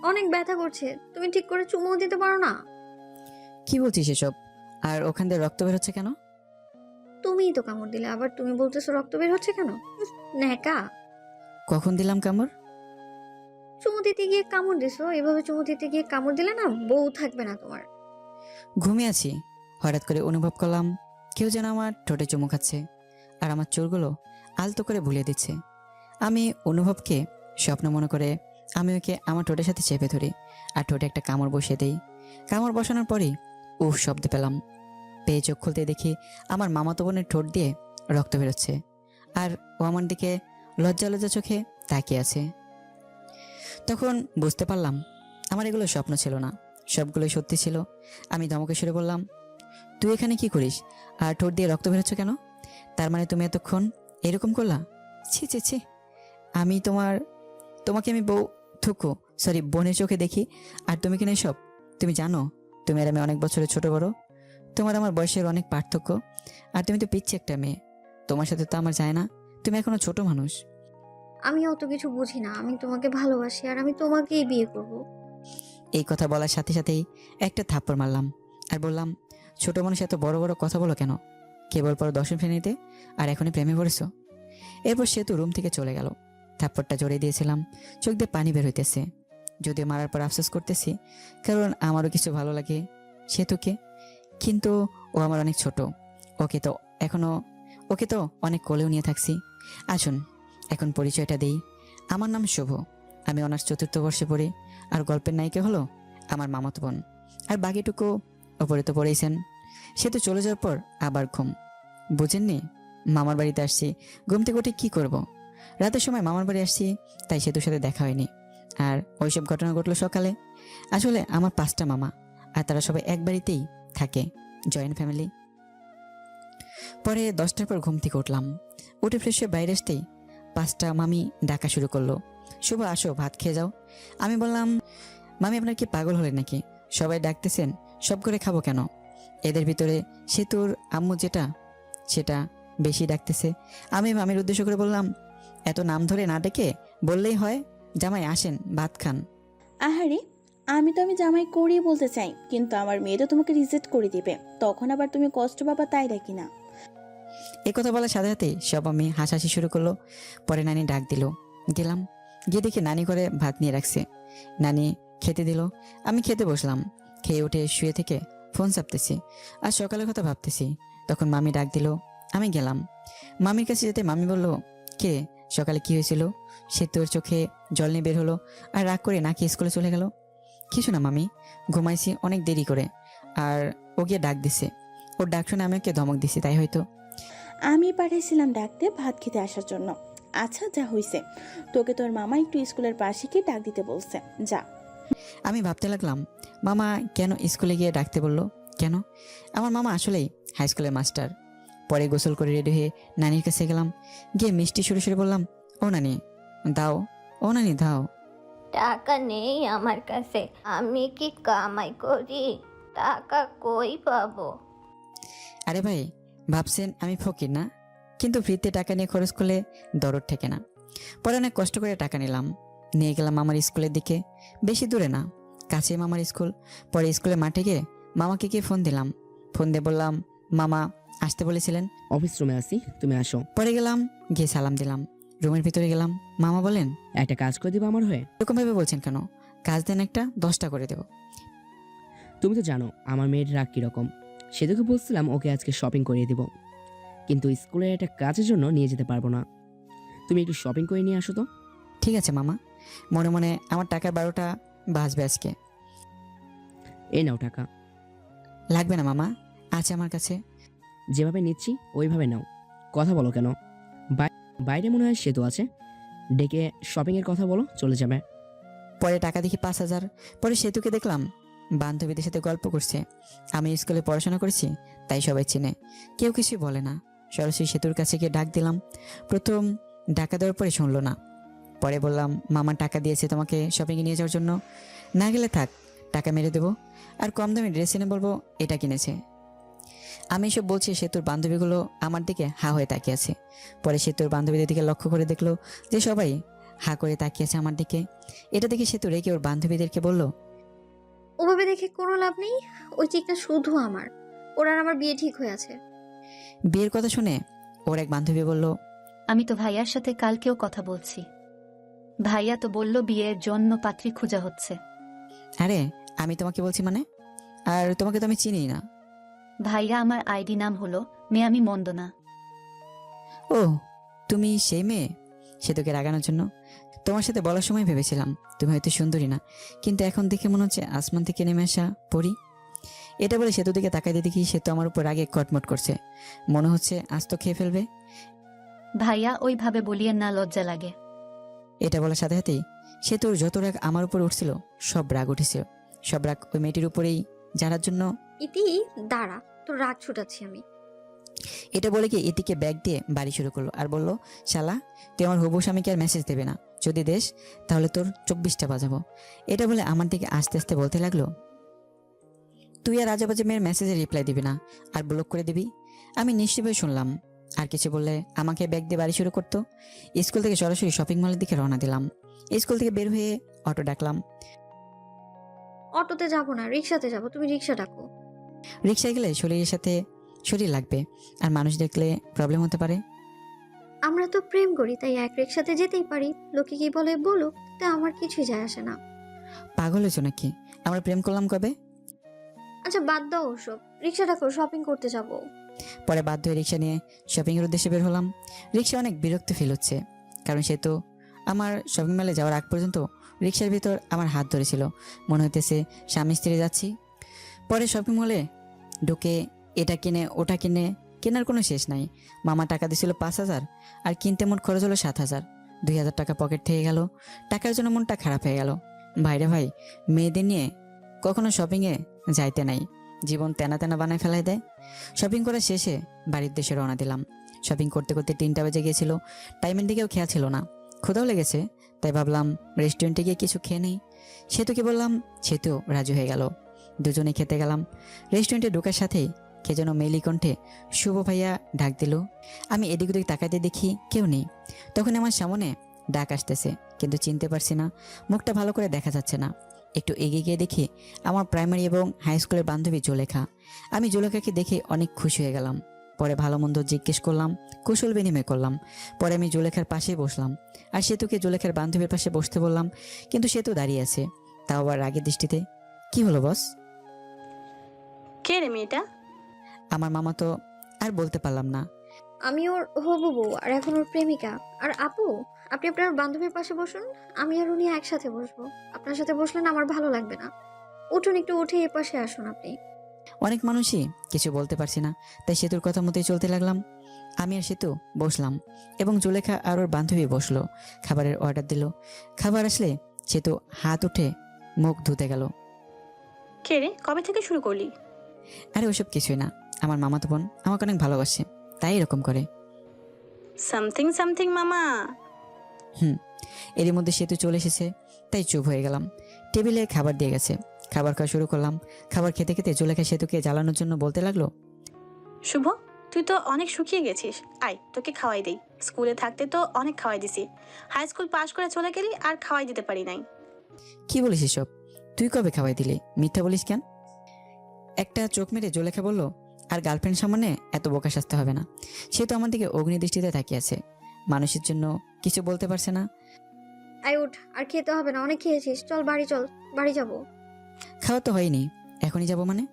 অনেক ব্যথা করছে। তুমি ঠিক করে চুমুও দিতে পারো না? কি বলছিস এসব? আর ওখান দিয়ে রক্ত বের হচ্ছে কেন? তুমিই তো কামড় দিলে, আবার তুমি বলতেছো রক্ত বের হচ্ছে কেন? ন্যাকা। কখন দিলাম কামড়? চুমু দিতে গিয়ে কামড় দিছো। এভাবে চুমু দিতে গিয়ে কামড় দিলে না, বউ থাকবে না তোমার। ঘুমিয়ে আছি, হঠাৎ করে অনুভব করলাম কেউ যেন আমার ঠোঁটে চুমু খাচ্ছে আর আমার চুলগুলো আলতো করে ভুলিয়ে দিচ্ছে। আমি অনুভবকে স্বপ্ন মনে করে আমি ওকে আমার ঠোঁটের সাথে চেপে ধরি আর ঠোঁটে একটা কামড় বসিয়ে দিই। কামড় বসানোর পরেই উফ শব্দ পেলাম। পেয়ে চোখ খুলতে দেখি আমার মামাতো বোনের ঠোঁট দিয়ে রক্ত বেরোচ্ছে আর ও আমার দিকে লজ্জা লজ্জা চোখে তাকিয়ে আছে। তখন বুঝতে পারলাম আমার এগুলো স্বপ্ন ছিল না, সবগুলোই সত্যি ছিল। আমি ধমকে সুরে বললাম, তুই এখানে কি করিস আর ঠোঁট দিয়ে রক্ত বেরোচ্ছে কেন? তার মানে তুমি এতক্ষণ এরকম করলা? ছি ছি ছি, আমি তোমাকে আমি বউ থুকু সরি বোনের চোখে দেখি আর তুমি কিনা এসব? তুমি জানো তুমি আর আমি অনেক বছরের ছোট বড়, তোমার আমার বয়সের অনেক পার্থক্য, আর তুমি তো পিচ্ছি একটা মেয়ে, তোমার সাথে তো আমার যায় না, তুমি এখনো ছোট মানুষ। আমি অত কিছু বুঝি না। আমি তোমাকে ভালোবাসি আর আমি তোমাকেই বিয়ে করব। এই কথা বলার সাথে সাথেই একটা থাপ্পড় মারলাম আর বললাম, ছোট মানুষ এত বড় বড় কথা বলো কেন? কেবল পর দশম শ্রেণীতে আর এখনই প্রেমে পড়েছো? এরপর সে তো রুম থেকে চলে গেল। থাপ্পড়টা জড়িয়ে দিয়েছিলাম, চোখ দিয়ে পানি বের হইতেছে। যদিও মারার পর আফসোস করতেছি, কারণ আমারও কিছু ভালো লাগে সে তোকে, কিন্তু ও আমার অনেক ছোট। ওকে তো এখনো ওকে তো অনেক কোলেও নিয়ে থাকছি। আসুন এখন পরিচয়টা দেই। আমার নাম শুভ, আমি অনার্স চতুর্থ বর্ষে পড়ি, আর গল্পের নায়িকা হলো আমার মামাতো বোন। আর বাকিটুকু ওপরে তো পড়েইছেন। সে তো চলে যাওয়ার পর আবার ঘুম, বুঝেননি? মামার বাড়িতে আসছি, ঘুম থেকে উঠে কি করব? রাতের সময় মামার বাড়ি আসছি, তাই সেতুর সাথে দেখা হয়নি। আর ওইসব ঘটনা ঘটলো সকালে। আসলে আমার 5টা মামা, আর তারা সবাই এক বাড়িতেই থাকে, জয়েন্ট ফ্যামিলি। পরে 10টার পর ঘুম থেকে উঠলাম, উঠে ফ্রেশ হয়ে বাইরে আসতেই 5টা মামি ডাকা শুরু করলো, শুভ আসো ভাত খেয়ে যাও। আমি বললাম, মামি আপনার কি পাগল হলেন নাকি? সবাই ডাকতেছেন, সব করে খাবো কেন? এদের ভিতরে সেতুর আম্মু যেটা সেটা বেশি ডাকতেছে। আমি মামির উদ্দেশ্য করে বললাম, এত নাম ধরে না ডেকে বললেই হয়, জামাই আসেন ভাত খান। আহারে, আমি জামাই করিয়ে বলতে চাই, কিন্তু আমার মেয়ে তো তোমাকে রিজেক্ট করে দিবে, তখন আবার তুমি কষ্ট পাবা, তাই ডাকি না। এই কথা বলার সাথে সাথে সব আমি হাসাহাসি শুরু করলো। পরে নানি ডাক দিল, গেলাম, গিয়ে দেখি নানি করে ভাত নিয়ে রাখছে। নানি খেতে দিল, আমি খেতে বসলাম। খেয়ে উঠে শুয়ে থেকে ফোন চাপতেছি আর সকালের কথা ভাবতেছি। তখন মামি ডাক দিল, আমি গেলাম মামির কাছে। যেতে মামি বলল, কে, সকালে কি হয়েছিল? সে তোর চোখে জল নিয়ে বের হলো আর রাগ করে নাকি স্কুলে চলে গেল। কিছু না মামি, ঘুমাইছি অনেক দেরি করে, আর ও গিয়ে ডাক দিছে, ওর ডাক শুনে আমি ওকে ধমক দিছি, তাই হয়তো। আমি পাঠাইছিলাম ডাকতে ভাত খেতে আসার জন্য। আচ্ছা, যা হইছে, তোকে তোর মামা একটু স্কুলের পাশে গিয়ে ডাক দিতে বলছে, যা। আমি ভাবতে লাগলাম, মামা কেন স্কুলে গিয়ে ডাকতে বললো? কেন? আমার মামা আসলেই হাই স্কুলের মাস্টার। পরে গোসল করে রেডি হয়ে নানির কাছে গেলাম, গিয়ে মিষ্টি সুরে সুরে বললাম, ও নানি দাও, ও নানি দাও। টাকা নেই আমার কাছে, আমি কি কামাই করি? টাকা কই পাবো? আরে ভাই, ভাবছেন আমি ফকির না? কিন্তু ফ্রিতে টাকা নিয়ে খরচ করলে দরদ ঠেকে না। পরে অনেক কষ্ট করে টাকা নিলাম, নিয়ে গেলাম মামার স্কুলের দিকে। বেশি দূরে না, কাছে মামার স্কুল। পরে স্কুলের মাঠে গিয়ে মামাকে গিয়ে ফোন দিলাম। ফোন দিয়ে বললাম, মামা আসতে বলেছিলেন। অফিস রুমে আছি, তুমি আসো। পরে গেলাম, গিয়ে সালাম দিলাম, রুমের ভিতরে গেলাম। মামা বলেন, একটা কাজ করে দিবা আমার হয়ে? এরকম ভাবে বলছেন কেন? কাজ দেন একটা, 10টা করে দেবো। তুমি তো জানো আমার মেয়ের রাগ কিরকম। সেদিকে বলছিলাম ওকে আজকে শপিং করিয়ে দিব, কিন্তু স্কুলের একটা কাজের জন্য নিয়ে যেতে পারবো না। তুমি একটু শপিং করে নিয়ে আসো তো। ঠিক আছে মামা, মনে মনে আমার টাকার 12টা বাজবে আজকে। এই নাও টাকা। লাগবে না মামা, আছে আমার কাছে। যেভাবে নিচ্ছি ওইভাবে নাও। কথা বলো কেন? বাইরে মনে হয় সেতু আছে, ডেকে শপিং এর কথা বলো, চলে যাবে। পরে টাকা দেখি 5,000। পরে সেতুকে দেখলাম বান্ধবীদের সাথে গল্প করছে। আমি স্কুলে পড়াশোনা করেছি, তাই সবাই চিনে, কেউ কিছু বলে না। সরাসরি সেতুর কাছে গিয়ে ডাক দিলাম। প্রথম ডাকা দেওয়ার পরে শুনলো না। পরে বললাম, মামা টাকা দিয়েছে তোমাকে শপিংয়ে নিয়ে যাওয়ার জন্য, না গেলে থাক, টাকা মেরে দেবো, আর কম দামে ড্রেস এনে বলবো এটা কিনেছে। আমি এসব বলছি, সেতুর বান্ধবীগুলো আমার দিকে হা হয়ে তাকিয়ে আছে। পরে সেতুর বান্ধবীদের দিকে লক্ষ্য করে দেখলো যে সবাই হা করে তাকিয়েছে আমার দিকে। এটা দেখে সেতু রেগে ওর বান্ধবীদেরকে বলল, ওভাবে দেখে কোনো লাভ নেই, ওই চিকটা শুধু আমার, ওর আর আমার বিয়ে ঠিক হয়ে আছে। বিয়ের কথা শুনে ওর এক বান্ধবী বলল, আমি তো ভাইয়ার সাথে কালকেও কথা বলছি, ভাইয়া তো বলল বিয়ের জন্য পাত্রী খোঁজা হচ্ছে। আরে আমি তোমাকে বলছি মানে? আর তোমাকে তো আমি চিনি না। ভাইয়া আমার আইডি নাম হলো মেয়ামি মন্দনা। ও, তুমি সেই মেয়ে? সেতুকে রাগানোর জন্য তোমার সাথে বলার সময় ভেবেছিলাম তুমি হয়তো সুন্দরী না, কিন্তু এখন দেখে মনে হচ্ছে আসমান থেকে নেমে আসা পরী। এটা বলে সেতু দিকে তাকাইতে দেখি সেতু আমার উপর রাগে কটমট করছে, মনে হচ্ছে আজ তো খেয়ে ফেলবে। ভাইয়া ওইভাবে বলিয়েন না, লজ্জা লাগে। এটা বলার সাথে সাথেই সেতুর যত রাগ আমার উপর উঠছিল সব রাগ উঠেছিল, সব রাগ ওই মেয়েটির উপরেই, যার জন্য। ইতি, দাঁড়া, তোর রাগ ছুটাচ্ছি আমি। এটা বলে কি ইতিকে ব্যাগ দিয়ে বাড়ি শুরু করলো আর বলল, শালা তুই আমার হবু স্বামীকে আর মেসেজ দেবে না, যদি দেশ তাহলে তোর 24টা বাজাবো। এটা বলে আমার দিকে আস্তে আস্তে বলতে লাগলো, তুই আর আজেবাজে মেয়ের মেসেজে রিপ্লাই দিবি না আর ব্লক করে দিবি। আমি নিশ্চয়ই শুনলাম, আর কিছু বললে আমাকে ব্যাগ দিয়ে বাড়ি শুরু করতো। স্কুল থেকে সরাসরি শপিং মলের দিকে রওনা দিলাম। স্কুল থেকে বের হয়ে অটো ডাকলাম। অটোতে যাবো না, রিক্সাতে যাবো, তুমি রিক্সা ডাকো। রিক্সায় গেলে শরীরের সাথে শরীর লাগবে, আর মানুষ দেখলে প্রবলেম হতে পারে। আমরা তো প্রেম করি, তাই এক রিক্সাতে যেতেই পারি, লোকে কি বলে বলুক, তা আমার কিছুই যায় আসে না। পাগল হয়েছো নাকি? আমরা প্রেম করলাম কবে? আচ্ছা বাদ দাও ওসব, রিক্সা ডাকো, শপিং করতে যাবো। পরে বাধ্য হয়ে রিক্সা নিয়ে শপিংয়ের উদ্দেশ্যে বের হলাম। রিক্সা অনেক বিরক্ত ফিল হচ্ছে, কারণ সে তো আমার শপিং মলে যাওয়ার আগ পর্যন্ত রিক্সার ভিতর আমার হাত ধরেছিল, মনে হইতেছে স্বামী স্ত্রী যাচ্ছি। পরে শপিং মলে ঢুকে এটা কিনে ওটা কিনে, কেনার কোনো শেষ নাই। মামা টাকা দিছিল 5,000, আর কিনতে মোট খরচ হলো 7,000। 2,000 টাকা পকেট থেকে গেল। টাকার জন্য মনটা খারাপ হয়ে গেল। ভাইরে ভাই, মেয়েদের নিয়ে কখনো শপিংয়ে যাইতে নাই, জীবন তেনা তেনা বানায় ফেলাই দেয়। শপিং করার শেষে বাড়ির দেশে রওনা দিলাম। শপিং করতে করতে 3টা বেজে গিয়েছিল, টাইমের দিকেও খেয়াল ছিল না। ক্ষুধাও লেগেছে, তাই ভাবলাম রেস্টুরেন্টে গিয়ে কিছু খেয়ে নেই। সেতুকে বললাম, সেতু রাজু হয়ে গেল। দুজনে খেতে গেলাম। রেস্টুরেন্টে ঢোকার সাথেই কে যেন মেলি কণ্ঠে শুভ ভাইয়া ডাক দিল। আমি এদিক ওদিক তাকাতে দেখি কেউ নেই। তখন আমার সামনে ডাক আসতেছে, কিন্তু চিনতে পারছি না, মুখটা ভালো করে দেখা যাচ্ছে না। একটু এগিয়ে গিয়ে দেখি আমার প্রাইমারি এবং হাই স্কুলের বান্ধবী জুলেখা। আমি জুলেখাকে দেখে অনেক খুশি হয়ে গেলাম। পরে ভালো মন্দ জিজ্ঞেস করলাম, কুশল বিনিময় করলাম। পরে আমি জুলেখার পাশেই বসলাম, আর সেতুকে জুলেখার বান্ধবীর পাশে বসতে বললাম, কিন্তু সেতু দাঁড়িয়ে আছে, তাও আবার রাগের দৃষ্টিতে। কি হলো বস? কে রে মেয়েটা? আমার মামা তো আর বলতে পারলাম না। আমি ওর হবু বউ, আর এখন ওর প্রেমিকা। আর আপু, আপনি আপনার বান্ধবীর পাশে বসুন, আমি আর উনি একসাথে বসবো। আপনার সাথে বসলেন আমার ভালো লাগবে না। উঠুন, একটু উঠে এ পাশে আসুন আপনি। অনেক মানুষই কিছু বলতে পারছি না, তাই সেতুর কথা মতোই চলতে লাগলাম। আমি আর সেতু বসলাম এবং জুলেখা আর ওর বান্ধবী বসলো। খাবারের অর্ডার দিল। খাবার আসলে সেতু হাত উঠে মুখ ধুতে গেল। কে রে, কবে থেকে শুরু করলি? আরে ওসব কিছুই না, আমার মামাতো বোন আমাকে অনেক ভালোবাসে, তাই এরকম করে। সামথিং সামথিং মামা। এরই মধ্যে সেতু চলে এসেছে, তাই চুপ হয়ে গেলাম। টেবিলে খাবার দিয়ে গেছে, খাবার খাওয়া শুরু করলাম। খাবার খেতে খেতে জুলেখা সেতুকে জ্বালানোর জন্য বলতে লাগলো, শুভ, তুই তো অনেক শুকিয়ে গেছিস, আয় তোকে খাওয়াই দেই। স্কুলে থাকতে তো অনেক খাওয়াই দিছি, হাই স্কুল পাশ করে চলে গেলি আর খাওয়াই দিতে পারি নাই। কি বলিস এসব? তুই কবে খাওয়াই দিলি? মিথ্যা বলিস কেন? একটা চোখ মেরে জুলেখা বলল, আর গার্লফ্রেন্ড সামনে এত বোকা সাজতে হবে না। সে তো আমার দিকে অগ্নিদৃষ্টিতে তাকিয়ে আছে, মানুষের জন্য কিছু বলতে পারছে না। আয় উঠ, আর খেতে হবে না, অনেক খেয়েছিস, চল বাড়ি চল, বাড়ি যাবো। খাওয়া তো হয়নি, এখনই যাব মানে?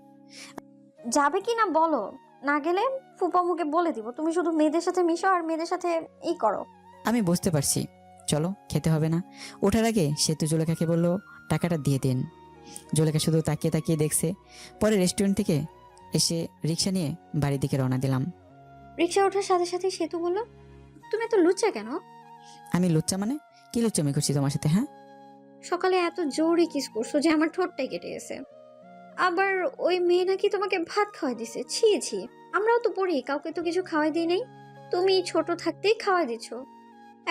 যাবে কি না বলো, না গেলে ফুপা মুখে বলে দিব তুমি শুধু মেয়েদের সাথে মিশো আর মেয়েদের সাথে এই করো। আমি বুঝতে পারছি, চলো খেতে হবে না। ওঠার আগে সেতু জুলেখাকে বলল, টাকাটা দিয়ে দিন। জুলেখা শুধু তাকিয়ে তাকিয়ে দেখছে। পরে রেস্টুরেন্ট থেকে এসে রিক্সা নিয়ে বাড়ির দিকে রওনা দিলাম। রিক্সা ওঠার সাথে সাথে সেতু বলল, তুমি এত লুচ্চা কেন? আমি লুচ্চা মানে? কি লুচ্চামি করছি তোমার সাথে? হ্যাঁ, সকালে এত জোরে কিস করছো যে আমার ঠোঁটটাই কেটে গেছে। আবার ওই মেয়ে নাকি তোমাকে ভাত খাওয়াই দিছে, ছি ছি। আমরাও তো পড়ি, কাউকে তো কিছু খাওয়াই দিই নাই, তুমি ছোট থাকতেই খাওয়াই দিচ্ছ।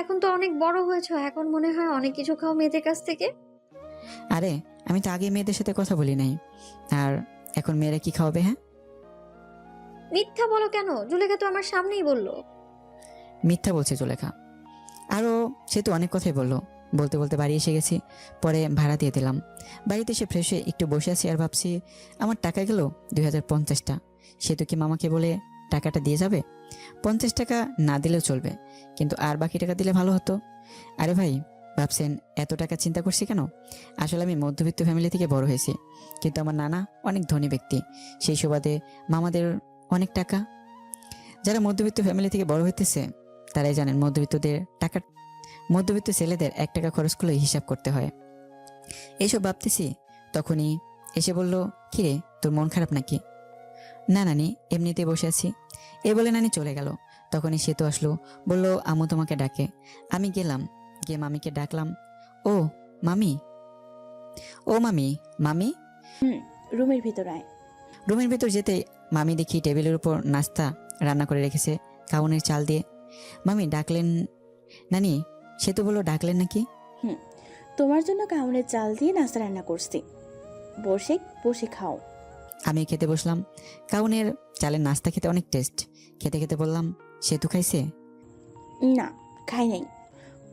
এখন তো অনেক বড় হয়েছো, এখন মনে হয় অনেক কিছু খাও মেয়েদের কাছ থেকে। আরে আমি তো আগে মেয়েদের সাথে কথা বলি নাই, আর এখন মেয়েরা কি খাওয়াবে? হ্যাঁ, মিথ্যা বলো কেন? জুলেখা তো আমার সামনেই বললো। মিথ্যা বলছে জুলেখা। আরও সে তো অনেক কথাই বললো। বলতে বলতে বাড়ি এসে গেছি, পরে ভাড়া দিয়ে দিলাম। বাড়িতে এসে ফ্রেশ হয়ে একটু বসে আছি আর ভাবছি আমার টাকা গেল 2050টা। সে তো কি মামাকে বলে টাকাটা দিয়ে যাবে? 50 টাকা না দিলেও চলবে, কিন্তু আর বাকি টাকা দিলে ভালো হতো। আরে ভাই, ভাবছেন এত টাকা চিন্তা করছি কেন? আসলে আমি মধ্যবিত্ত ফ্যামিলি থেকে বড় হয়েছি, কিন্তু আমার নানা অনেক ধনী ব্যক্তি, সেই সুবাদে মামাদের অনেক টাকা। যারা মধ্যবিত্ত ফ্যামিলি থেকে বড় হইতেছে তারাই জানেন মধ্যবিত্ত ছেলেদের 1 টাকা খরচ করলে হিসাব করতে হয়। এইসব ভাবতেছি, তখনই এসে বলল, কিরে তোর মন খারাপ নাকি? না নানি, এমনিতে বসে আছি। এ বলে নানি চলে গেল। তখনই সে তো আসলো, বলল আম্মু তোমাকে ডাকে। আমি গেলাম, গিয়ে মামিকে ডাকলাম। ও মামি, ও মামি, মামি। রুমের ভিতর আয়। রুমের ভেতর যেতে মামি দেখি টেবিলের উপর নাস্তা রান্না করে রেখেছে কাউনের চাল দিয়ে। মামি ডাকলেন? নানি, সে তো বললো ডাকলেন নাকি? তোমার জন্য কাউনের চাল দিয়ে নাস্তা রান্না করছি, বসে বসে খাও। আমি খেতে বসলাম। কাউনের চালের নাস্তা খেতে অনেক টেস্ট। খেতে খেতে বললাম, সেতু খাইছে? না, খাই নাই।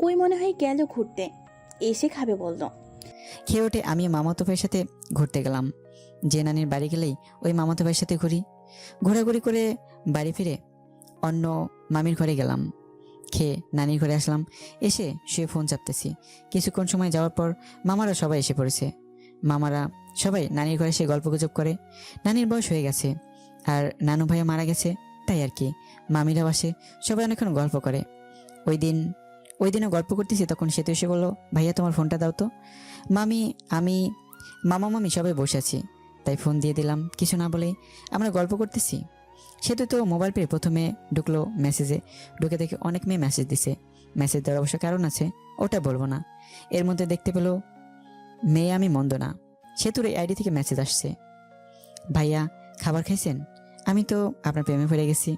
কই মনে হয় গেল ঘুরতে, এসে খাবে বললো। খেয়ে ওঠে আমি মামাতো ভাইয়ের সাথে ঘুরতে গেলাম। যে নানির বাড়ি গেলেই ওই মামাতো ভাইয়ের সাথে ঘুরি। ঘোরাঘুরি করে বাড়ি ফিরে অন্য মামির ঘরে গেলাম। খেয়ে নানির ঘরে আসলাম। এসে শুয়ে ফোন চাপতেছি। কিছুক্ষণ সময় যাওয়ার পর মামারা সবাই এসে পড়েছে। মামারা সবাই নানির ঘরে এসে গল্পগুজব করে। নানির বয়স হয়ে গেছে আর নানু ভাইয়া মারা গেছে, তাই আর কি। মামিরাও আসে, সবাই অনেকক্ষণ গল্প করে। ওই দিনও গল্প করতেছি, তখন সে তো এসে বললো, ভাইয়া তোমার ফোনটা দাও তো। আমি মামি সবাই বসে আছি, তাই ফোন দিয়ে দিলাম। কিছু না বলেই আমরা গল্প করতেছি। সে তো মোবাইল পেয়ে প্রথমে ঢুকলো মেসেজে। ঢুকে দেখে অনেক মেয়ে মেসেজ দিছে। মেসেজ দেওয়ার অবশ্য কারণ আছে, ওটা বলবো না। এর মধ্যে দেখতে পেলো মেয়ে আমি মন্দ না। সেতুর এই আইডি থেকে মেসেজ আসছে, ভাইয়া খাবার খাইছেন? আমি তো আপনার প্রেমে পড়ে গেছি।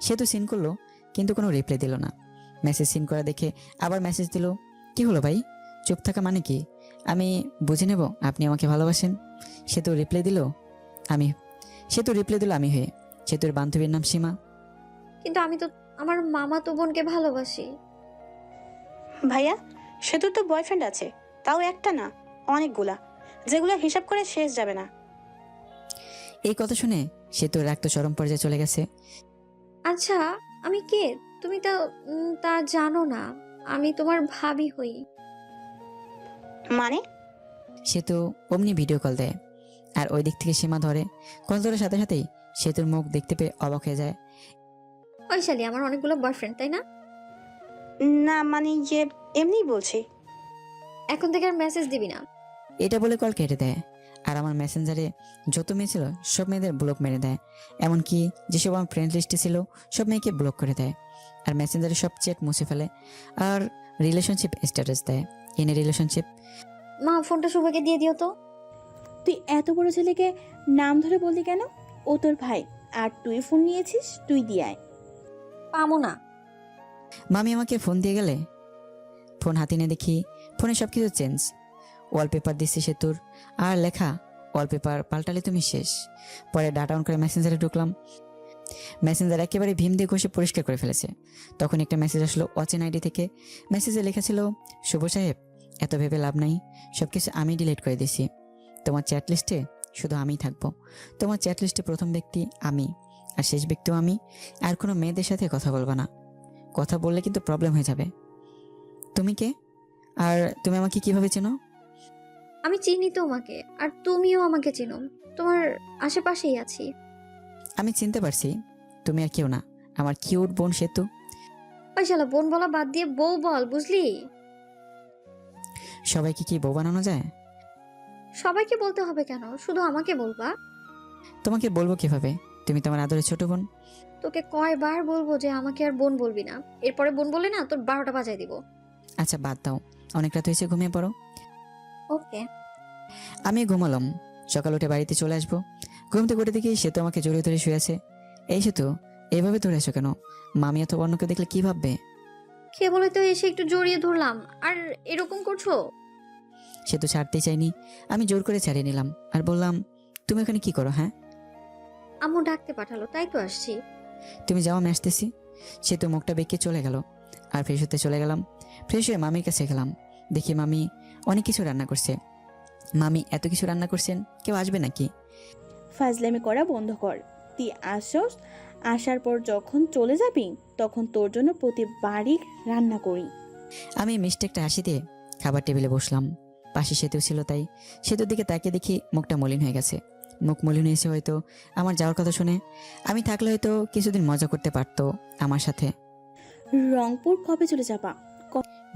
সেতু সিন করলো, কিন্তু কোনো রিপ্লাই দিল না। মেসেজ সিন করা দেখে আবার মেসেজ দিল, কি হলো ভাই, চুপ থাকা মানে কি? আমি বুঝে নেব আপনি আমাকে ভালোবাসেন। সেতু রিপ্লাই দিল আমি হয়ে। সেতুর বান্ধবীর নাম সীমা। কিন্তু আমি তো আমার মামাতো বোনকে ভালোবাসি। ভাইয়া, সেতুর তো বয়ফ্রেন্ড আছে, তাও একটা না, অনেকগুলা, যেগুলো হিসাব করে শেষ যাবে না। এই কথা শুনে সেতুর রাগ তো চরম পর্যায়ে চলে গেছে। আচ্ছা, আমি কে তুমি তা জানো না? আমি তোমার ভাবি হই। মানে? সেতু অমনি ভিডিও কল দেয়, আর ওই দিক থেকে সীমা ধরে। কল ধরার সাথে সাথেই সেতুর মুখ দেখতে পেয়ে অবাক হয়ে যায়। ওই শালি আমার অনেকগুলো বয়ফ্রেন্ড, তাই না? না মানে ইয়ে, এমনিই বলছি। এখন থেকে আর মেসেজ দিবি না। এটা বলে কল কেটে দেয়। আর আমার মেসেঞ্জারে যত মেয়ে ছিল সব মেয়েদের ব্লক মেরে দেয়। এমনকি যেসব আমার ফ্রেন্ড লিস্টে ছিল সব মেয়েকে ব্লক করে দেয়। আর মেসেঞ্জারে সব চ্যাট মুছে ফেলে। আর রিলেশনশিপ স্ট্যাটাস দেয়, এনে রিলেশনশিপ। মা, ফোনটা শুভকে দিয়ে দিও তো। তুই এত বড় ছেলেকে নাম ধরে বললি কেন? ও তোর ভাই, আর তুই ফোন নিয়েছিস, তুই দিয়ে আয়। পামো না। মামি আমাকে ফোন দিয়ে গেলে ফোন হাতে নিয়ে দেখি ফোনে সব কিছু চেঞ্জ। ওয়ালপেপার দিচ্ছে সেতুর, আর লেখা, ওয়ালপেপার পাল্টালে তুমি শেষ। পরে ডাটা অন করে মেসেঞ্জারে ঢুকলাম। মেসেঞ্জার একেবারে ভীম দিয়ে ঘষে পরিষ্কার করে ফেলেছে। তখন একটা মেসেজ আসলো অচেনা আইডি থেকে। মেসেজে লেখা ছিল, শুভ সাহেব, এত ভেবে লাভ নাই, সব কিছু আমি ডিলিট করে দিছি। তোমার চ্যাট লিস্টে শুধু আমিই থাকবো। তোমার চ্যাট লিস্টে প্রথম ব্যক্তি আমি, আর শেষ ব্যক্তিও আমি। আর কোনো মেয়েদের সাথে কথা বলবা না, কথা বললে কিন্তু প্রবলেম হয়ে যাবে। তুমি কে? আর তুমি আমাকে কিভাবে চেনো? আমি চিনি তোমাকে, আর তুমিও আমাকে চিনো। তোমার আশেপাশেই আছি। আমি চিনতে পারছি, তুমি আর কেউ না, আমার কিউট বোন সেতু। ওই শালা বোন বলা বাদ দিয়ে বউ বল, বুঝলি? সবাইকে কি বউ বানানো যায়? সবাইকে বলতে হবে কেন? শুধু আমাকে বলবা। তোমাকে বলবো কিভাবে? তুমি তো আমার আদরের ছোট বোন। তোকে কয়বার বলবো যে আমাকে আর বোন বলবি না? এরপরে বোন বললে না, তোর 12টা বাজায় দিব। আচ্ছা বাদ দাও, অনেক রাত হয়েছে, ঘুমিয়ে পড়ো। ওকে। আমি ঘুমালাম। সকাল উঠে বাড়িতে চলে আসবো। ঘুম থেকে উঠে দেখি সেতু আমাকে জড়িয়ে ধরে শুয়ে আছে। এই সেতু, এভাবে ধরে আছো কেন? মামি অথবা অন্যকে দেখলে কি ভাববে? কে বলে তো এসে একটু জড়িয়ে ধরলাম, আর এরকম করছো? সেতু ছাড়তেই চাইনি, আমি জোর করে ছাড়িয়ে নিলাম আর বললাম, তুমি এখানে কি করো? হ্যাঁ, আম্মু ডাকতে পাঠালো, তাই তো আসছি। তুমি যাও, আমি আসতেছি। সেতু মুখটা বেঁকে চলে গেল। আর ফ্রেশ হতে চলে গেলাম। ফ্রেশ হয়ে মামির কাছে গেলাম। দেখি মামি অনেক কিছু রান্না করছে। মামি এত কিছু রান্না করছেন, কেউ আসবে নাকি? ফাজলামি করা বন্ধ কর। তুই আসস, আসার পর যখন চলে যাবি তখন তোর জন্য প্রতিবারই রান্না করি। আমি মিষ্টি একটা হাসি দিয়ে খাবার টেবিলে বসলাম। পাশে সেতু ছিল, তাই সেতুর দিকে তাকিয়ে দেখি মুখটা মলিন হয়ে গেছে। মুখ মলিন হয়েছে হয়তো আমার যাওয়ার কথা শুনে। আমি থাকলে হয়তো কিছুদিন মজা করতে পারতো আমার সাথে। রংপুর কবে চলে যাবা?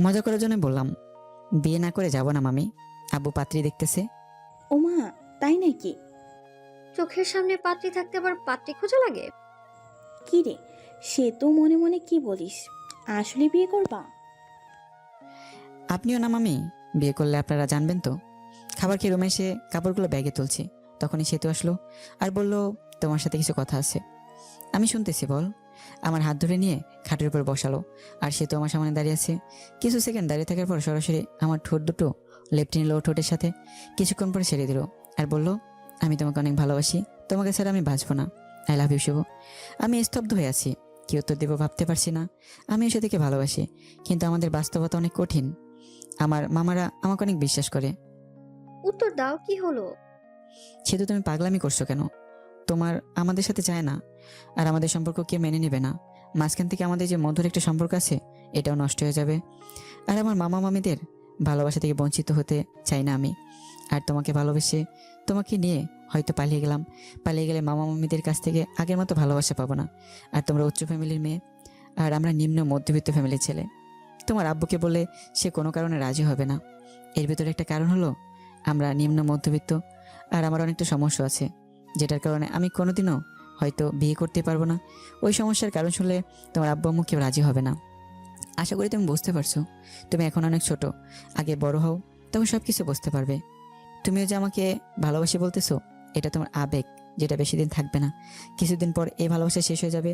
মজা করার জন্য বললাম, বিয়ে না করে যাব না মামি, আব্বু পাত্রী দেখতেছে। ওমা, তাই নাকি? চোখের সামনে পাত্রী থাকতে আবার পাত্রী খোঁজা লাগে? কি রে, সে তো মনে মনে কি বলিস? আসলে বিয়ে করবা? আপনিও না মামি, বিয়ে করলে আপনারা জানবেন তো। খাবার খেয়ে রুমে এসে কাপড়গুলো ব্যাগে তুলছি, তখনই সেতু আসলো আর বলল, তোমার সাথে কিছু কথা আছে। আমি শুনতেছি, বল। আমার হাত ধরে নিয়ে খাটের উপর বসালো আর সেতু আমার সামনে দাঁড়িয়ে আছে। কিছু সেকেন্ড দাঁড়িয়ে থাকার পর সরাসরি আমার ঠোঁট দুটো লেপটে নিল ঠোঁটের সাথে। কিছুক্ষণ পরে ছেড়ে দিল আর বলল, আমি তোমাকে অনেক ভালোবাসি, তোমাকে ছাড়া আমি বাঁচবো না। আই লাভ ইউ শুভ। আমি স্তব্ধ হয়ে আছি, কি উত্তর দেবো ভাবতে পারছি না। আমিও সেদিকে ভালোবাসি, কিন্তু আমাদের বাস্তবতা অনেক কঠিন। আমার মামারা আমাকে অনেক বিশ্বাস করে। উত্তর দাও, কি হলো? সেতু, তুমি পাগলামি করছো কেন? তোমার আমাদের সাথে চায় না, আর আমাদের সম্পর্ক কে মেনে নেবে না। মাঝখান থেকে আমাদের যে মধুর একটা সম্পর্ক আছে, এটাও নষ্ট হয়ে যাবে। আর আমার মামা মামিদের ভালোবাসা থেকে বঞ্চিত হতে চাই না আমি। আর তোমাকে ভালোবেসে তোমাকে নিয়ে হয়তো পালিয়ে গেলাম। পালিয়ে গেলে মামা মামিদের কাছ থেকে আগের মতো ভালোবাসা পাবো না। আর তোমরা উচ্চ ফ্যামিলির মেয়ে, আর আমরা নিম্ন মধ্যবিত্ত ফ্যামিলির ছেলে। তোমার আব্বুকে বলে সে কোনো কারণে রাজি হবে না। এর ভিতরে একটা কারণ হলো আমরা নিম্ন মধ্যবিত্ত, আর আমার অনেকটা সমস্যা আছে, যেটার কারণে আমি কোনোদিনও হয়তো বিয়ে করতে পারবো না। ওই সমস্যার কারণ শুনলে তোমার আব্বু আম্মু কেউ রাজি হবে না। আশা করি তুমি বুঝতে পারছো। তুমি এখন অনেক ছোট, আগে বড় হও, তখন সব কিছু বুঝতে পারবে। তুমিও যে আমাকে ভালোবাসি বলতেছো, এটা তোমার আবেগ, যেটা বেশি দিন থাকবে না। কিছুদিন পর এই ভালোবাসা শেষ হয়ে যাবে,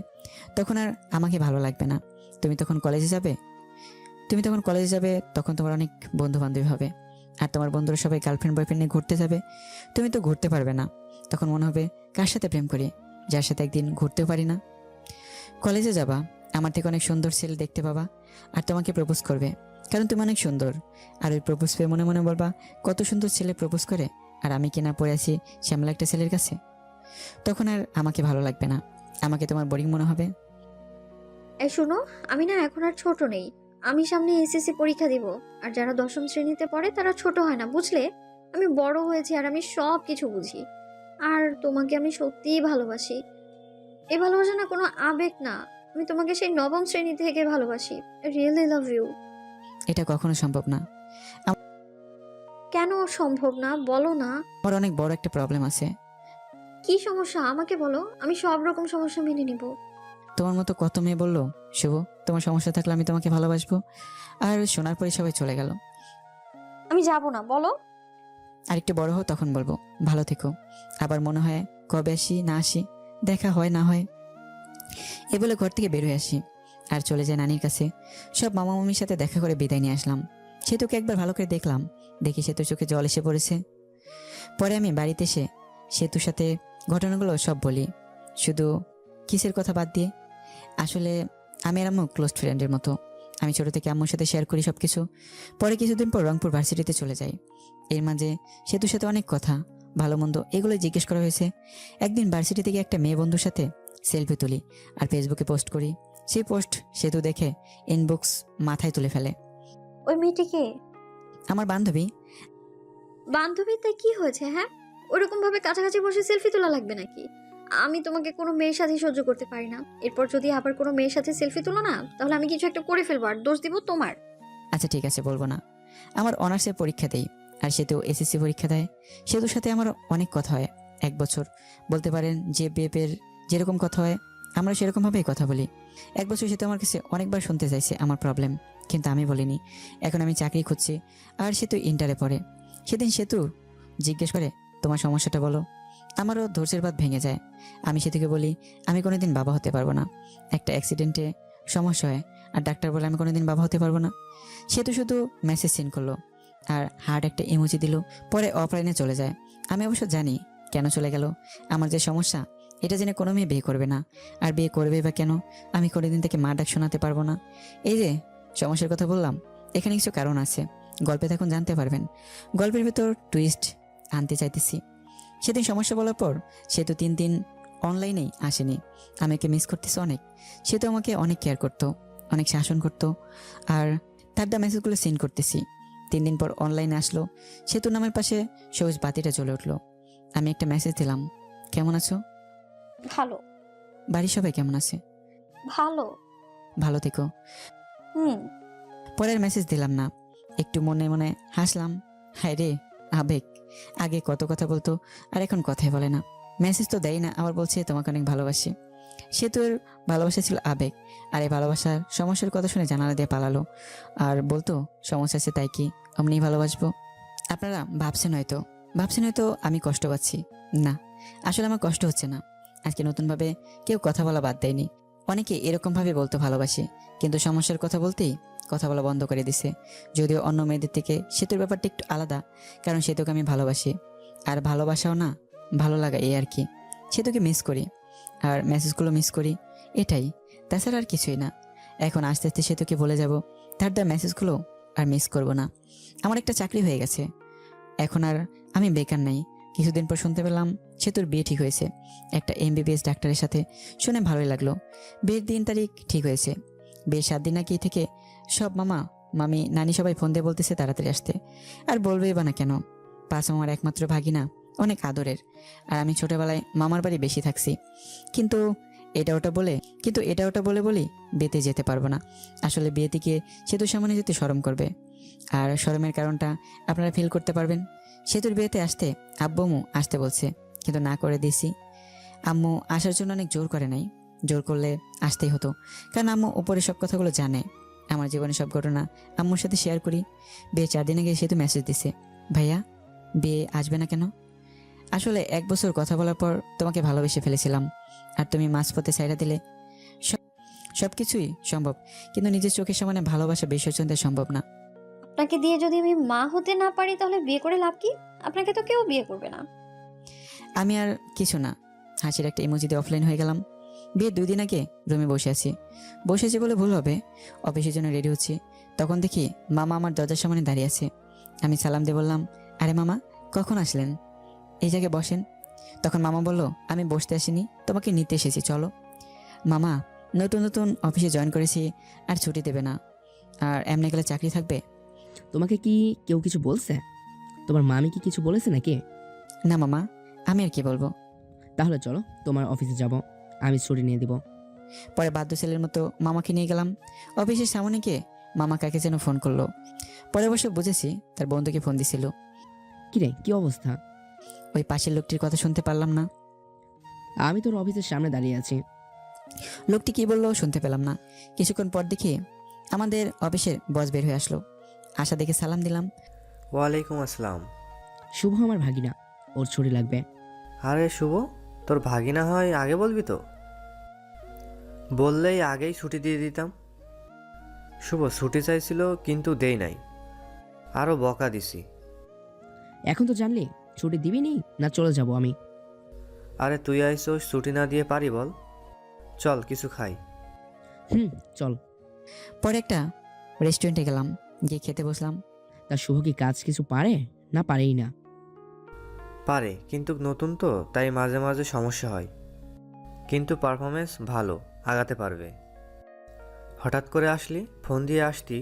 তখন আর আমাকে ভালো লাগবে না। তুমি তখন কলেজে যাবে, তখন তোমার অনেক বন্ধু বান্ধবী হবে, আর তোমার বন্ধুরা সবাই গার্লফ্রেন্ড বয়ফ্রেন্ড নিয়ে ঘুরতে যাবে। তুমি তো ঘুরতে পারবে না, তখন মনে হবে কার সাথে প্রেম করি, যার সাথে একদিন ঘুরতেও পারি না। কলেজে যাবা, আমার থেকে অনেক সুন্দর ছেলে দেখতে পাবা, আর তোমাকে প্রপোজ করবে, কারণ তুমি অনেক সুন্দর। আর ওই প্রপোজ পেয়ে মনে মনে বলবা, কত সুন্দর ছেলে প্রপোজ করে, আর আমি কিনা পড়ে আছি শ্যামলা একটা ছেলের কাছে। তখন আর আমাকে ভালো লাগবে না, আমাকে তোমার বোরিং মনে হবে। এই শোনো, আমি না এখন আর ছোট নেই। আমি সামনে এসএসসি পরীক্ষা দিব, আর যারা দশম শ্রেণীতে পড়ে তারা ছোট হয় না, বুঝলে? আমি বড় হয়েছি আর আমি সব কিছু বুঝি। আর তোমাকে আমি সত্যিই ভালোবাসি। এই ভালোবাসা না কোনো আবেগ না, আমি তোমাকে সেই নবম শ্রেণী থেকে ভালোবাসি। Really love you. এটা কখনো সম্ভব না। কেন সম্ভব না, বলো না। আমার অনেক বড় একটা প্রবলেম আছে। কি সমস্যা আমাকে বলো, আমি সব রকম সমস্যা মেনে নিব। তোমার মতো কত মেয়ে বললো, শুভ তোমার সমস্যা থাকলে আমি তোমাকে ভালোবাসবো, আর শোনার পরে সবাই চলে গেল। আমি যাব না, বলো। আর একটু বড় হও, তখন বলবো ভালো থেকো। আবার মনে হয় কবে আসি না আসি, দেখা হয় না হয়। এ বলে ঘর থেকে বের হয়ে আসি আর চলে যায় নানির কাছে। সব মামা মামির সাথে দেখা করে বিদায় নিয়ে আসলাম। সেতুকে একবার ভালো করে দেখলাম, দেখি সেতুর চোখে জল এসে পড়েছে। পরে আমি বাড়িতে এসে সেতুর সাথে ঘটনাগুলো সব বলি, শুধু কিসের কথা বাদ দিয়ে। আসলে আমি আর আম্মু ক্লোজ ফ্রেন্ডের মতো। আমি ছোট থেকে আম্মুর সাথে শেয়ার করি সব কিছু। পরে কিছুদিন পর রংপুর ভার্সিটিতে চলে যাই। এর মাঝে সেতুর সাথে অনেক কথা, ভালো মন্দ এগুলো জিজ্ঞেস করা হয়েছে। একদিন ভার্সিটি থেকে একটা মেয়ে বন্ধুর সাথে সেলফি তুলি আর ফেসবুকে পোস্ট করি। সেই পোস্ট সেতু দেখে ইনবক্স মাথায় তুলে ফেলে। ওই মেয়েটিকে আমার বান্ধবী। বান্ধবীতে কি হয়েছে? হ্যাঁ, ওরকম ভাবে কাছাকাছি বসে সেলফি তোলা লাগবে নাকি? আমি তোমাকে কোনো মেয়ের সাথে সহ্য করতে পারি না। এরপর যদি আবার কোনো মেয়ের সাথে সেলফি তোলো না, তাহলে আমি কিছু একটা করে ফেলবো আর দোষ দিব তোমার। আচ্ছা ঠিক আছে, বলবো না। আমার অনার্সের পরীক্ষা দেই আর সেতু এসএসসি পরীক্ষা দেয়। সেতুর সাথে আমার অনেক কথা হয়, 1 বছর বলতে পারেন যে বিএপের যেরকম কথা হয় আমরা সেরকমভাবেই কথা বলি। 1 বছর সেতু আমার কাছে অনেকবার শুনতে চাইছে আমার প্রবলেম, কিন্তু আমি বলিনি। এখন আমি চাকরি খুঁজছি আর সেতু ইন্টারে পড়ে। সেদিন সেতু জিজ্ঞেস করে, তোমার সমস্যাটা বলো। আমারও ধৈর্যের বাঁধ ভেঙে যায়। আমি সেতুকে বলি, আমি কোনোদিন বাবা হতে পারবো না, একটা অ্যাক্সিডেন্টে সমস্যা হয়, আর ডাক্তার বলে আমি কোনোদিন বাবা হতে পারবো না। সেতু শুধু মেসেজ সেন্ড করলো আর হার্ট একটা ইমোজি দিল, পরে অফলাইনে চলে যায়। আমি অবশ্য জানি কেন চলে গেল। আমার যে সমস্যা এটা জেনে কোনো মেয়ে বিয়ে করবে না, আর বিয়ে করবে বা কেন? আমি কোনোদিন থেকে মা ডাক শোনাতে পারবো না। এই যে সমস্যার কথা বললাম, এখানে কিছু কারণ আছে, গল্পে তখন জানতে পারবেন। গল্পের ভেতর টুইস্ট আনতে চাইতেছি। সেদিন সমস্যা বলার পর সে তো 3 দিন অনলাইনেই আসেনি। আমি ওকে মিস করতেছি অনেক। সে তো আমাকে অনেক কেয়ার করতো, অনেক শাসন করতো, আর তার দা মেসেজগুলো সেন্ড করতেছি। 3 দিন পর অনলাইনে আসলো, সেতু নামের পাশে সবুজ বাতিটা জ্বলে উঠলো। আমি একটা মেসেজ দিলাম, কেমন আছো? ভালো। বাড়ির সবাই কেমন আছে? ভালো। ভালো থেকো। হুম। পরের মেসেজ দিলাম না, একটু মনে মনে হাসলাম। হায় রে আবেগ, আগে কত কথা বলতো আর এখন কথাই বলে না। মেসেজ তো দেয় না, আবার বলছে তোমাকে অনেক ভালোবাসি। সে তো এর ভালোবাসা ছিল আবেগ, আর এই ভালোবাসার সমস্যার কথা শুনে জানালা দিয়ে পালালো। আর বলতো সমস্যা আছে তাই কি অমনি ভালোবাসবো? আপনারা ভাবছেন হয়তো আমি কষ্ট পাচ্ছি। না, আসলে আমার কষ্ট হচ্ছে না। আজকে নতুনভাবে কেউ কথা বলা বাদ দেয়নি। অনেকে এরকমভাবে বলতো ভালোবাসি, কিন্তু সমস্যার কথা বলতেই কথা বলা বন্ধ করে দিছে। যদিও অন্য মেয়েদের থেকে সেতুর ব্যাপারটা একটু আলাদা, কারণ সেতুকে আমি ভালোবাসি। আর ভালোবাসাও না, ভালো লাগা এই আর কি। সেতুকে মিস করি আর মেসেজগুলো মিস করি, এটাই, তাছাড়া আর কিছুই না। এখন আস্তে আস্তে সেতুকে বলে যাব, তার দা মেসেজগুলো আর মিস করব না। আমার একটা চাকরি হয়ে গেছে, এখন আর আমি বেকার নাই। কিছুদিন পর শুনতে পেলাম সেতুর বিয়ে ঠিক হয়েছে একটা MBBS ডাক্তারের সাথে। শুনে ভালোই লাগলো। বিয়ের দিন তারিখ ঠিক হয়েছে। বিয়ের 7 দিন আগে থেকে সব মামা মামি নানি সবাই ফোন দিয়ে বলতেছে তাড়াতাড়ি আসতে। আর বলবেই বা না কেন, পাঁচ মামার একমাত্র ভাগিনা, অনেক আদরের। আর আমি ছোটবেলায় মামার বাড়ি বেশি থাকছি। কিন্তু এটা ওটা বলে বলি বিয়েতে যেতে পারবো না। আসলে বিয়েতে গিয়ে সেতুর সামনে যেতে শরম করবে, আর শরমের কারণটা আপনারা ফিল করতে পারবেন। সেতুর বিয়েতে আসতে আব্বু আম্মু আসতে বলছে, কিন্তু না করে দিয়েছি। আম্মু আসার জন্য অনেক জোর করে নাই, জোর করলে আসতেই হতো, কারণ আম্মু উপরে সব কথাগুলো জানে। আমার জীবনের সব ঘটনা আম্মুর সাথে শেয়ার করি। বিয়ে 4 দিন আগে সেতু মেসেজ দিছে, ভাইয়া বিয়ে আসবে না কেন? আসলে 1 বছর কথা বলার পর তোমাকে ভালোবেসে ফেলেছিলাম, আর তুমি মাঝপথে ছাইড়া দিলে। সব কিছুই সম্ভব, কিন্তু নিজের চোখের সামনে ভালোবাসা বিসর্জন দেওয়া সম্ভব না। আপনাকে দিয়ে যদি আমি মা হতে না পারি তাহলে বিয়ে করে লাভ কি? আপনাকে তো কেউ বিয়ে করবে না। আমি আর কিছু না, হাসির একটা ইমোজি দিয়ে অফলাইন হয়ে গেলাম। বিয়ের 2 দিন আগে রুমে বসেছি বলে ভুল হবে, অফিসের জন্য রেডি হচ্ছি। তখন দেখি মামা আমার দরজার সামনে দাঁড়িয়ে আছে। আমি সালাম দিয়ে বললাম, আরে মামা কখন আসলেন? এই জায়গায় বসেন। তখন মামা বলল, আমি বসতে আসিনি, তোমাকে নিতে এসেছি, চলো। মামা, নতুন অফিসে জয়েন করেছি, আর ছুটি দেবে না, আর এমনি গেলে চাকরি থাকবে। তোমাকে কি কেউ কিছু বলছে? তোমার মামি কি কিছু বলেছে নাকি? না মামা, আমি আর কি বলবো। তাহলে চলো তোমার অফিসে যাব, আমি ছুটি নিয়ে দিব। পরে বাধ্য ছেলের মতো মামাকে নিয়ে গেলাম। অফিসের সামনে গিয়ে মামা কাকে যেন ফোন করলো। পরে অবশ্য বুঝেছি তার বন্ধুকে ফোন দিছিল। কিরে, কি অবস্থা? ওই পাশের লোকটির কথা শুনতে পারলাম না। আমি তোর অফিসের সামনে দাঁড়িয়ে আছি। লোকটি কি বললো শুনতে পেলাম না। কিছুক্ষণ পর দেখি আমাদের অফিসের বস বের হয়ে আসলো। আশা দেখে সালাম দিলাম। ওয়ালাইকুম আসসালাম। শুভ আমার ভাগিনা, ওর ছুটি লাগবে। আরে শুভ, তোর ভাগিনা হয় আগে বলবি তো, বললেই আগেই ছুটি দিয়ে দিতাম। শুভ ছুটি চাইছিল কিন্তু দেই নাই, আরও বকা দিছি। এখন তো জানলি, ছুটি দিবি নি না চলে যাব আমি? আরে তুই আইসোস, ছুটি না দিয়ে পারি বল? চল কিছু খাই। চল। পরে একটা রেস্টুরেন্টে গেলাম, গিয়ে খেতে বসলাম। তা শুভ কি কাজ কিছু পারে না পারেই না? পারে, কিন্তু নতুন তো তাই মাঝে মাঝে সমস্যা হয়, কিন্তু পারফরমেন্স ভালো, আগাতে পারবে। হঠাৎ করে আসলি, ফোন দিয়ে আসতি,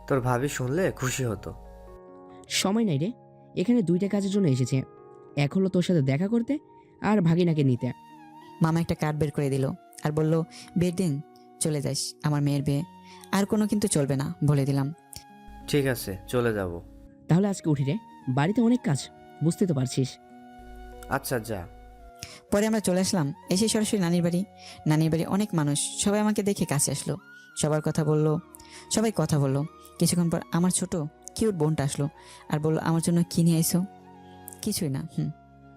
তোর ভাবি শুনলে খুশি হতো। সময় নাই রে, এখানে 2টা কাজের জন্য এসেছে। এক হলো তোর সাথে দেখা করতে, আর ভাগিনাকে নিতে। মামা একটা কার্ড বের করে দিল আর বলল, বিয়ের দিন চলে যাস, আমার মেয়ের বিয়ে, আর কোনো কিন্তু চলবে না, বলে দিলাম। ঠিক আছে, চলে যাব। তাহলে আজকে উঠি রে, বাড়িতে অনেক কাজ, বুঝতে তো পারছিস। আচ্ছা যা। পরে আমরা চলে আসলাম, এসে সরাসরি নানির বাড়ি। অনেক মানুষ, সবাই আমাকে দেখে কাছে আসলো, সবাই কথা বললো। কিছুক্ষণ পর আমার ছোট কিউট বোনটা আসলো আর বললো, আমার জন্য কি নিয়ে আইসো? কিছুই না।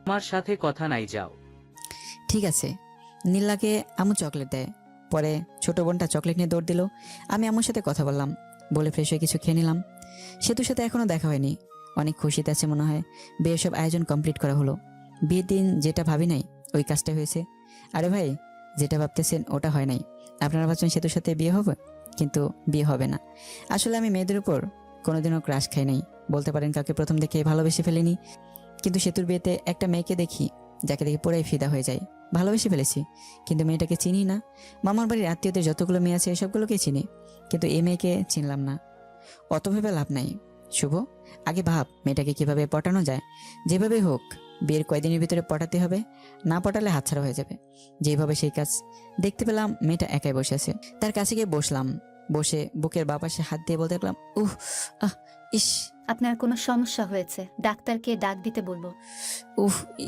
আমার সাথে কথা নাই, যাও। ঠিক আছে। নীলাকে আম্মু চকলেট দেয়। পরে ছোট বোনটা চকলেট নিয়ে দৌড় দিল। আমি আম্মুর সাথে কথা বললাম, বলে ফ্রেশ হয়ে কিছু খেয়ে নিলাম। সেতুর সাথে এখনো দেখা হয়নি, অনেক খুশিতে আছে মনে হয়। বিয়ের সব আয়োজন কমপ্লিট করা হলো। বিয়ের দিন যেটা ভাবি নাই ওই কাজটা হয়েছে। আরে ভাই, যেটা ভাবতেছেন ওটা হয় নাই। আপনারা ভাবছেন সেতুর সাথে বিয়ে হবে, কিন্তু বিয়ে হবে না। আসলে আমি মেয়েদের উপর কোনোদিনও ক্রাশ খাই নাই, বলতে পারেন কাউকে প্রথম দেখে ভালোবেসে ফেলিনি। কিন্তু সেতুর বিয়েতে একটা মেয়েকে দেখি, যাকে দেখে পুরাই ফিদা হয়ে যায়, ভালোবেসে ফেলেছি। কিন্তু মেয়েটাকে চিনি না। মামার বাড়ির আত্মীয়দের যতগুলো মেয়ে আছে সবগুলোকেই চিনি, কিন্তু এই মেয়েকে চিনলাম না। অত ভেবে লাভ নাই শুভ, আগে ভাব মেয়েটাকে কিভাবে পটানো যায়। যেভাবে হোক বিয়ের কয়দিনের ভিতরে পটাতে হবে, না পটালে হাতছাড়া হয়ে যাবে। যেভাবে সেই কাজ। দেখতে পেলাম মেয়েটা একাই বসে আছে। তার কাছে গিয়ে বসলাম, বসে বুকের বাঁ পাশে হাত দিয়ে বলতে লাগলাম, আহ ইস আপনার কোনো সমস্যা হয়েছে, ডাক্তারকে ডাক দিতে বলবো।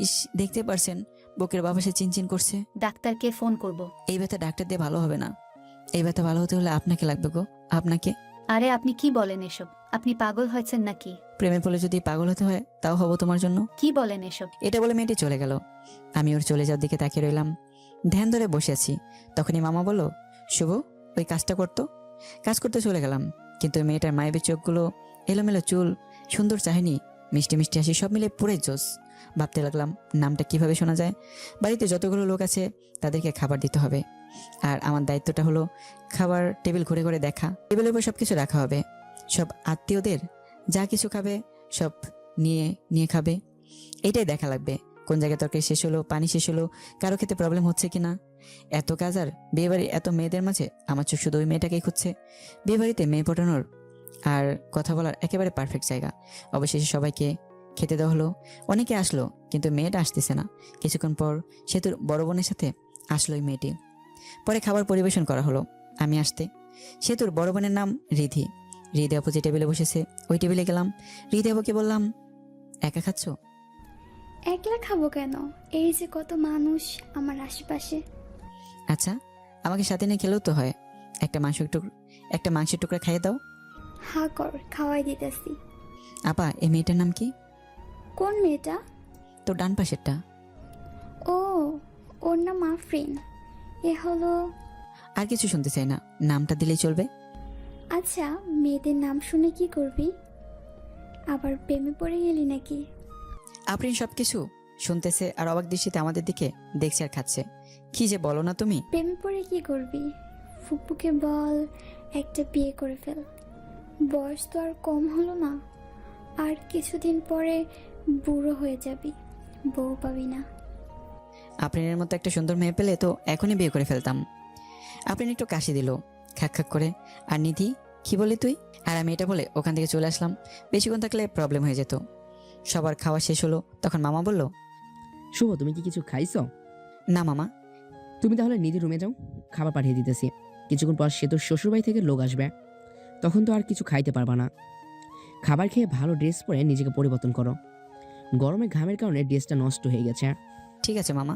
ইস, দেখতে পারছেন বুকের বাঁ পাশে চিনচিন করছে। ডাক্তারকে ফোন করব। এই ব্যথা ডাক্তার দিয়ে ভালো হবে না, এই ব্যথা ভালো হতে হলে আপনাকে লাগবে গো, আপনাকে। আরে আপনি কি বলেন এসব? আপনি পাগল হয়েছেন নাকি? প্রেমে পড়লে যদি পাগল হতে হয় তাও হবো তোমার জন্য। কি বলেন এসব? এটা বলে মেয়েটি চলে গেল। আমি ওর চলে যাওয়ার দিকে তাকিয়ে রইলাম, ধ্যান ধরে বসে আছি। তখনই মামা বলল, শুভ ওই কাজটা করতো। কাজ করতে চলে গেলাম, কিন্তু ওই মেয়েটার মায়াবী চোখগুলো, এলোমেলো চুল, সুন্দর চাহনি, মিষ্টি মিষ্টি হাসি, সব মিলে পুরে জোস। ভাবতে লাগলাম নামটা কিভাবে শোনা যায়। বাড়িতে যতগুলো লোক আছে তাদেরকে খাবার দিতে হবে, আর আমার দায়িত্বটা হলো খাবার টেবিল ঘুরে ঘুরে দেখা। টেবিলের উপর সব কিছু রাখা হবে, সব আত্মীয়দের যা কিছু খাবে সব নিয়ে নিয়ে খাবে। এটাই দেখা লাগবে কোন জায়গায় তরকারি শেষ হলো, পানি শেষ হলো, কারো খেতে প্রবলেম হচ্ছে কিনা। এত কাজ আর বিয়েবাড়ি, এত মেয়েদের মাঝে আমার চোখ শুধু ওই মেয়েটাকেই খুঁজছে। বিয়েবাড়িতে মেয়ে পটানোর আর কথা বলার একেবারে পারফেক্ট জায়গা। অবশেষে সবাইকে খেতে দেওয়া হলো। অনেকে আসলো, কিন্তু মেয়েটা আসতেছে না। কিছুক্ষণ পর সেতুর বড় বোনের সাথে আসলো ওই মেয়েটি। পরে খাবার পরিবেশন করা হলো। আমি আসতে সেতুর বড় বোনের নাম রিধি। রিধি আপু যে টেবিলে বসেছে ওই টেবিলে গেলাম। রিধি আপুকে বললাম, একা খাচ্ছ? একলা খাবো কেন? এই যে কত মানুষ আমার আশেপাশে। আচ্ছা, আমাকে সাথে নিয়ে খেলেও তো হয়। একটা মাংসের টুকরা খাইয়ে দাও। হা কর, খাওয়াই দিতেছি। আপা, এই মেয়েটার নাম কি? কোন মেয়েটা? তো ডান পাশেরটা। ও, ওর নাম আফরিন। এ হলো। আর কিছু শুনতে চাই না, নামটা দিলেই চলবে। আচ্ছা, মেয়েদের নাম শুনে কি করবি? আবার প্রেমে পড়ে গেলি নাকি? আফরিন সবকিছু শুনতেছে আর অবাক দৃষ্টিতে আমাদের দিকে দেখছে আর খাচ্ছে। কি যে বলো না তুমি। প্রেমে পড়ে কি করবি? ফুপুকে বল একটা বিয়ে করে ফেল। বয়স তো আর কম হলো না। আর কিছুদিন পরে বুড়ো হয়ে যাবি, বউ পাবি না। আফরিনের মতো একটা সুন্দর মেয়ে পেলে তো এখনই বিয়ে করে ফেলতাম। আফরিন একটু কাশি দিল খাক খাক করে। আর নিধি, কি বলি তুই? আর আমি এটা বলে ওখান থেকে চলে আসলাম। বেশিক্ষণ থাকলে প্রবলেম হয়ে যেত। সবার খাওয়া শেষ হলো, তখন মামা বলল, শুভ তুমি কি কিছু খাইছো? না মামা। তুমি তাহলে নিজের রুমে যাও, খাবার পাঠিয়ে দিতেছি। কিছুক্ষণ পর সে তোর শ্বশুরবাড়ি থেকে লোক আসবে, তখন তো আর কিছু খাইতে পারবা না। খাবার খেয়ে ভালো ড্রেস পরে নিজেকে পরিবর্তন করো, গরমে ঘামের কারণে ড্রেসটা নষ্ট হয়ে গেছে। ঠিক আছে মামা।